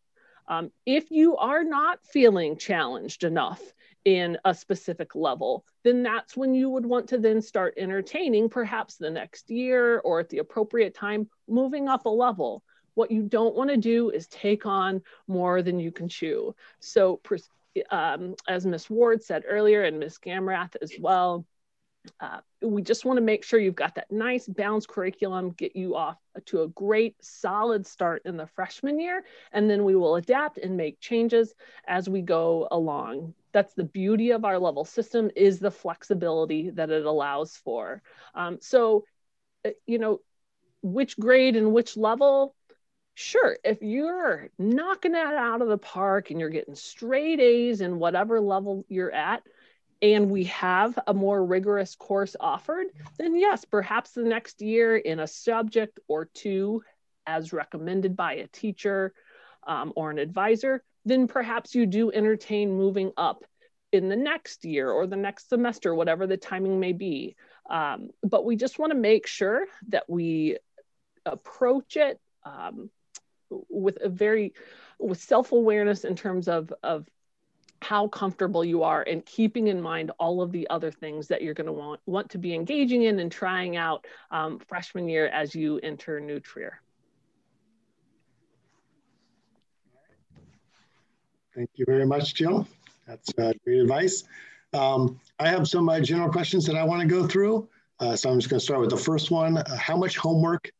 If you are not feeling challenged enough in a specific level, then that's when you would want to then start entertaining, perhaps the next year or at the appropriate time, moving up a level. What you don't want to do is take on more than you can chew. So as Ms. Ward said earlier, and Ms. Gamrath as well, we just want to make sure you've got that nice balanced curriculum, get you off to a great solid start in the freshman year, and then we will adapt and make changes as we go along. That's the beauty of our level system, is the flexibility that it allows for. So, you know, which grade and which level? Sure, if you're knocking it out of the park and you're getting straight A's in whatever level you're at, and we have a more rigorous course offered, then yes, perhaps the next year in a subject or two, as recommended by a teacher or an advisor, then perhaps you do entertain moving up in the next year or the next semester, whatever the timing may be. But we just want to make sure that we approach it with self-awareness in terms of how comfortable you are, and keeping in mind all of the other things that you're going to want to be engaging in and trying out freshman year as you enter New Trier. Thank you very much, Jill. That's great advice. I have some general questions that I want to go through. So I'm just going to start with the first one. How much homework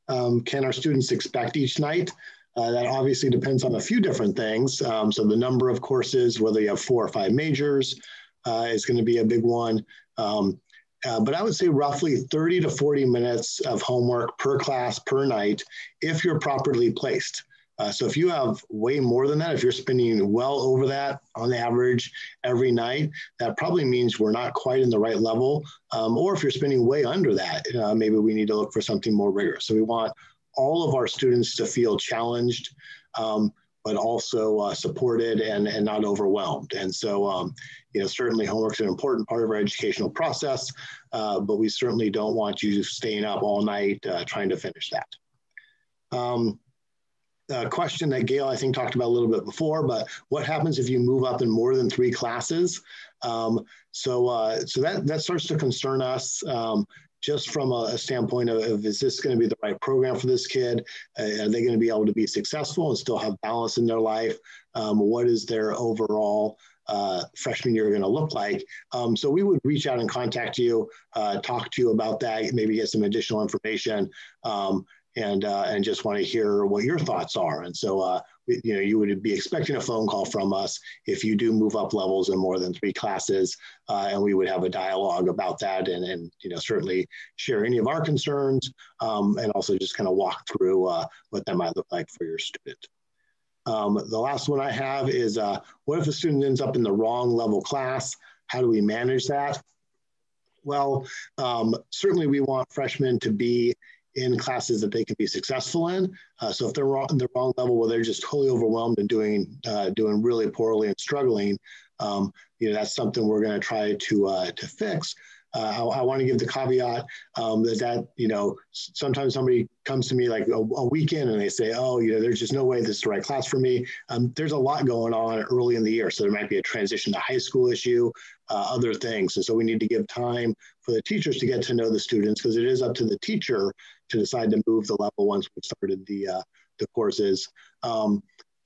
can our students expect each night? That obviously depends on a few different things. So the number of courses, whether you have 4 or 5 majors, is going to be a big one. But I would say roughly 30 to 40 minutes of homework per class per night if you're properly placed. So if you have way more than that, if you're spending well over that on average every night, that probably means we're not quite in the right level. Or if you're spending way under that, maybe we need to look for something more rigorous. So we want all of our students to feel challenged, but also supported and not overwhelmed. And so, you know, certainly homework's an important part of our educational process, but we certainly don't want you staying up all night trying to finish that. A question that Gail, I think, talked about a little bit before, but what happens if you move up in more than 3 classes? So that starts to concern us. Just from a standpoint of, is this going to be the right program for this kid? Are they going to be able to be successful and still have balance in their life? What is their overall freshman year going to look like? So we would reach out and contact you, talk to you about that, maybe get some additional information, and just want to hear what your thoughts are. And so, you know, you would be expecting a phone call from us if you do move up levels in more than 3 classes, and we would have a dialogue about that, and you know, certainly share any of our concerns, and also just kind of walk through what that might look like for your student. The last one I have is, what if a student ends up in the wrong level class? How do we manage that? Well, certainly we want freshmen to be in classes that they can be successful in. So if they're in the wrong level where they're just totally overwhelmed and doing really poorly and struggling, you know, that's something we're going to try to fix. I want to give the caveat that, you know, sometimes somebody comes to me like a weekend and they say, oh, you know, there's just no way this is the right class for me. There's a lot going on early in the year. So there might be a transition to high school issue, other things. And so we need to give time for the teachers to get to know the students, because it is up to the teacher to decide to move the level once we've started the courses.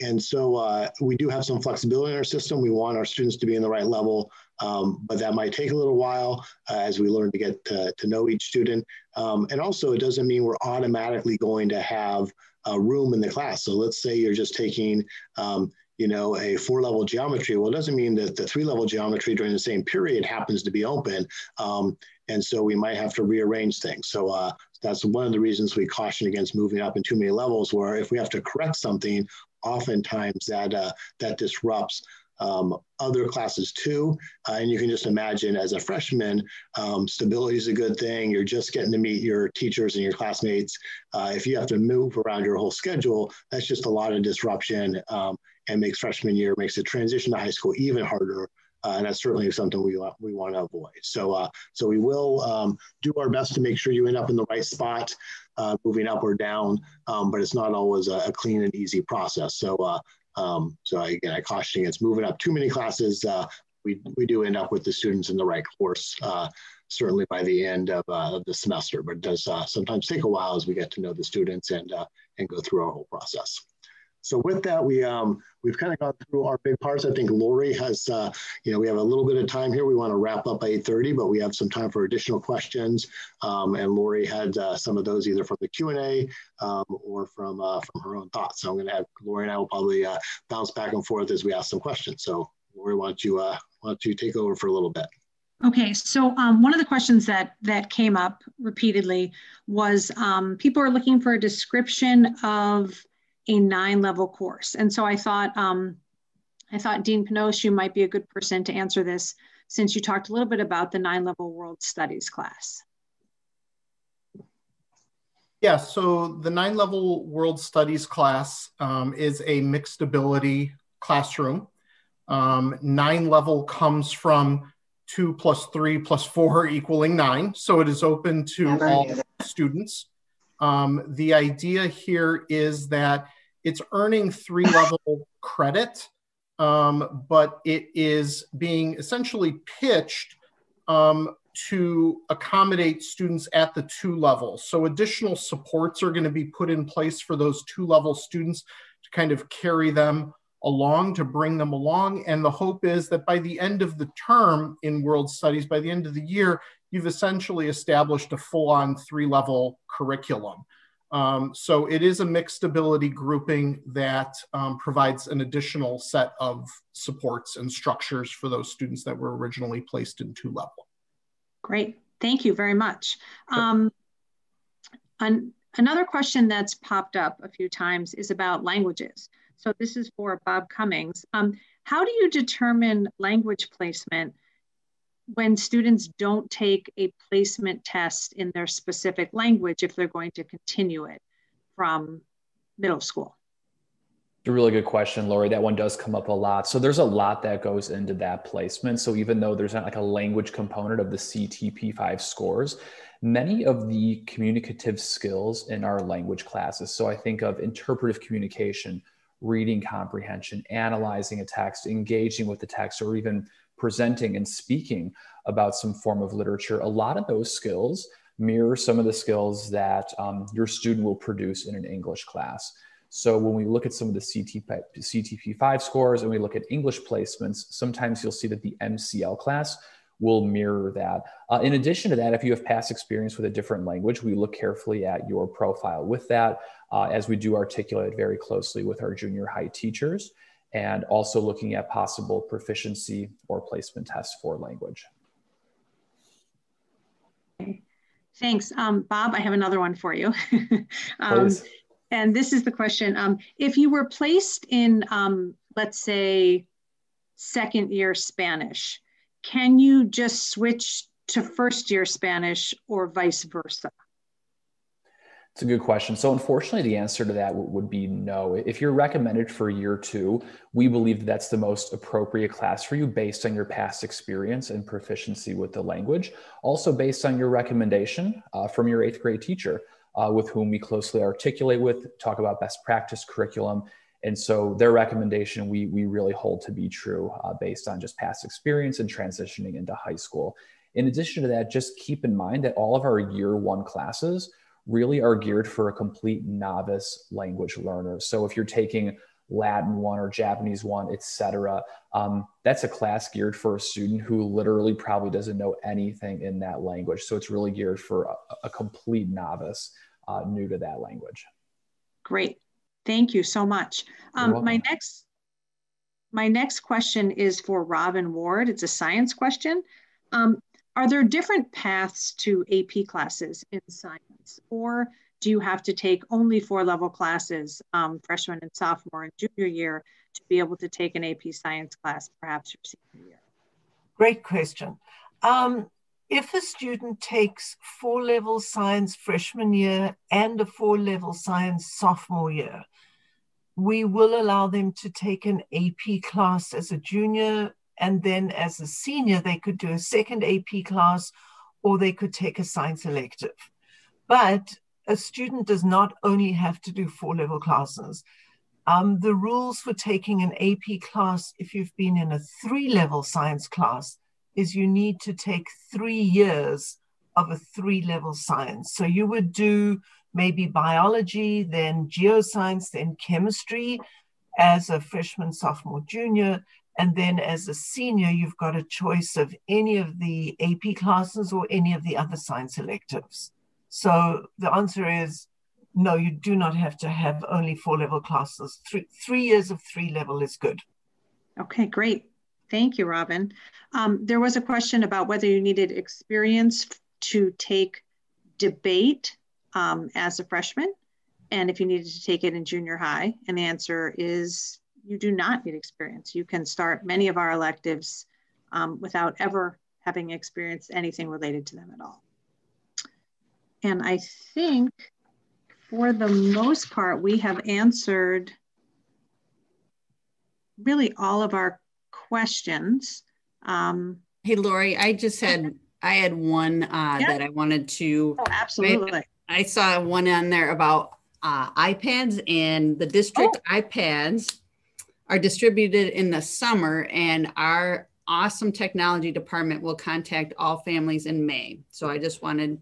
And so we do have some flexibility in our system. We want our students to be in the right level, but that might take a little while as we learn to get to know each student. And also, it doesn't mean we're automatically going to have room in the class. So let's say you're just taking, a 4-level geometry. Well, it doesn't mean that the 3-level geometry during the same period happens to be open. And so we might have to rearrange things. So that's one of the reasons we caution against moving up in too many levels, where if we have to correct something, oftentimes that disrupts other classes too. And you can just imagine, as a freshman, stability is a good thing. You're just getting to meet your teachers and your classmates. If you have to move around your whole schedule, that's just a lot of disruption, and makes freshman year, makes the transition to high school even harder. And that's certainly something we want to avoid. So we will do our best to make sure you end up in the right spot, moving up or down, but it's not always a clean and easy process. So again, I caution against moving up too many classes. We do end up with the students in the right course, certainly by the end of the semester, but it does sometimes take a while as we get to know the students and go through our whole process. So with that, we've kind of gone through our big parts. I think Lori has, we have a little bit of time here. We want to wrap up by 8:30, but we have some time for additional questions. And Lori had some of those either from the Q&A or from her own thoughts. So I'm going to have Lori and I will probably bounce back and forth as we ask some questions. So Lori, why don't you take over for a little bit? Okay, so one of the questions that came up repeatedly was people are looking for a description of a 9-level course. And so I thought Dean Panosh, you might be a good person to answer this, since you talked a little bit about the 9-level World Studies class. Yeah, so the 9-level World Studies class is a mixed ability classroom. 9-level comes from 2 + 3 + 4 equaling 9. So it is open to all students. The idea here is that it's earning 3-level credit, but it is being essentially pitched to accommodate students at the 2 levels. So additional supports are going to be put in place for those 2-level students to kind of carry them along, to bring them along. And the hope is that by the end of the term in World Studies, by the end of the year, you've essentially established a full-on 3-level curriculum. So it is a mixed ability grouping that provides an additional set of supports and structures for those students that were originally placed in 2-level. Great, thank you very much. Another question that's popped up a few times is about languages. So this is for Bob Cummings. How do you determine language placement when students don't take a placement test in their specific language if they're going to continue it from middle school? A really good question, Lori. That one does come up a lot. So there's a lot that goes into that placement. So even though there's not like a language component of the CTP5 scores, many of the communicative skills in our language classes, so I think of interpretive communication, reading comprehension, analyzing a text, engaging with the text, or even presenting and speaking about some form of literature, a lot of those skills mirror some of the skills that your student will produce in an English class. So when we look at some of the CTP5 scores and we look at English placements, sometimes you'll see that the MCL class will mirror that. In addition to that, if you have past experience with a different language, we look carefully at your profile with that, as we do articulate very closely with our junior high teachers, and also looking at possible proficiency or placement tests for language. Okay. Thanks. Bob, I have another one for you. And this is the question. If you were placed in, let's say, second year Spanish, can you just switch to first year Spanish or vice versa? It's a good question. So unfortunately, the answer to that would be no. If you're recommended for year 2, we believe that's the most appropriate class for you based on your past experience and proficiency with the language. Also based on your recommendation from your 8th grade teacher, with whom we closely articulate with, talk about best practice curriculum. And so their recommendation, we really hold to be true based on just past experience and transitioning into high school. In addition to that, just keep in mind that all of our year 1 classes really are geared for a complete novice language learner. So if you're taking Latin 1 or Japanese 1, etc., that's a class geared for a student who literally probably doesn't know anything in that language. So it's really geared for a complete novice new to that language. Great. Thank you so much. My My next question is for Robin Ward. It's a science question. Are there different paths to AP classes in science, or do you have to take only 4-level classes, freshman and sophomore and junior year, to be able to take an AP science class, perhaps your senior year? Great question. If a student takes 4-level science freshman year and a 4-level science sophomore year, we will allow them to take an AP class as a junior, and then as a senior, they could do a second AP class, or they could take a science elective. But a student does not only have to do 4-level classes. The rules for taking an AP class, if you've been in a 3-level science class, is you need to take 3 years of a 3-level science. So you would do maybe biology, then geoscience, then chemistry as a freshman, sophomore, junior. And then as a senior, you've got a choice of any of the AP classes or any of the other science electives. So the answer is no, you do not have to have only 4-level classes. 3 years of 3-level is good. Okay, great. Thank you, Robin. There was a question about whether you needed experience to take debate as a freshman, and if you needed to take it in junior high. And the answer is you do not need experience. You can start many of our electives without ever having experienced anything related to them at all. And I think for the most part, we have answered really all of our questions. Hey, Lori, I had one that I wanted to. Oh, absolutely. I saw one on there about iPads, and the district iPads are distributed in the summer, and our awesome technology department will contact all families in May. So I just wanted,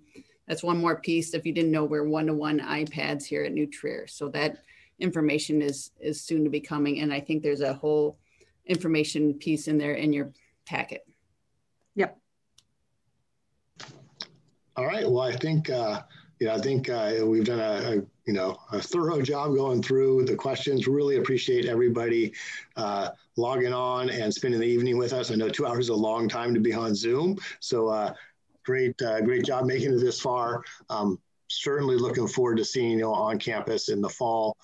that's one more piece. If you didn't know, we're 1-to-1 iPads here at New Trier. So that information is soon to be coming. And I think there's a whole information piece in there in your packet. Yep. All right. Well, I think we've done a thorough job going through the questions. Really appreciate everybody logging on and spending the evening with us. I know 2 hours is a long time to be on Zoom. So great job making it this far. Certainly looking forward to seeing you on campus in the fall.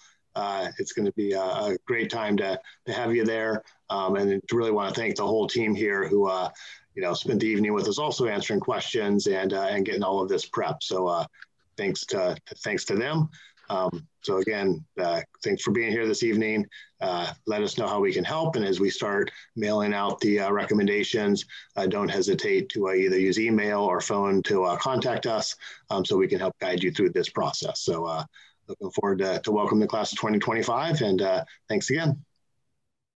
It's going to be a great time to have you there. And to really want to thank the whole team here who spent the evening with us, also answering questions and getting all of this prep. So thanks to them. So again, thanks for being here this evening. Let us know how we can help. And as we start mailing out the recommendations, don't hesitate to either use email or phone to contact us so we can help guide you through this process. So looking forward to welcome the class of 2025, and thanks again.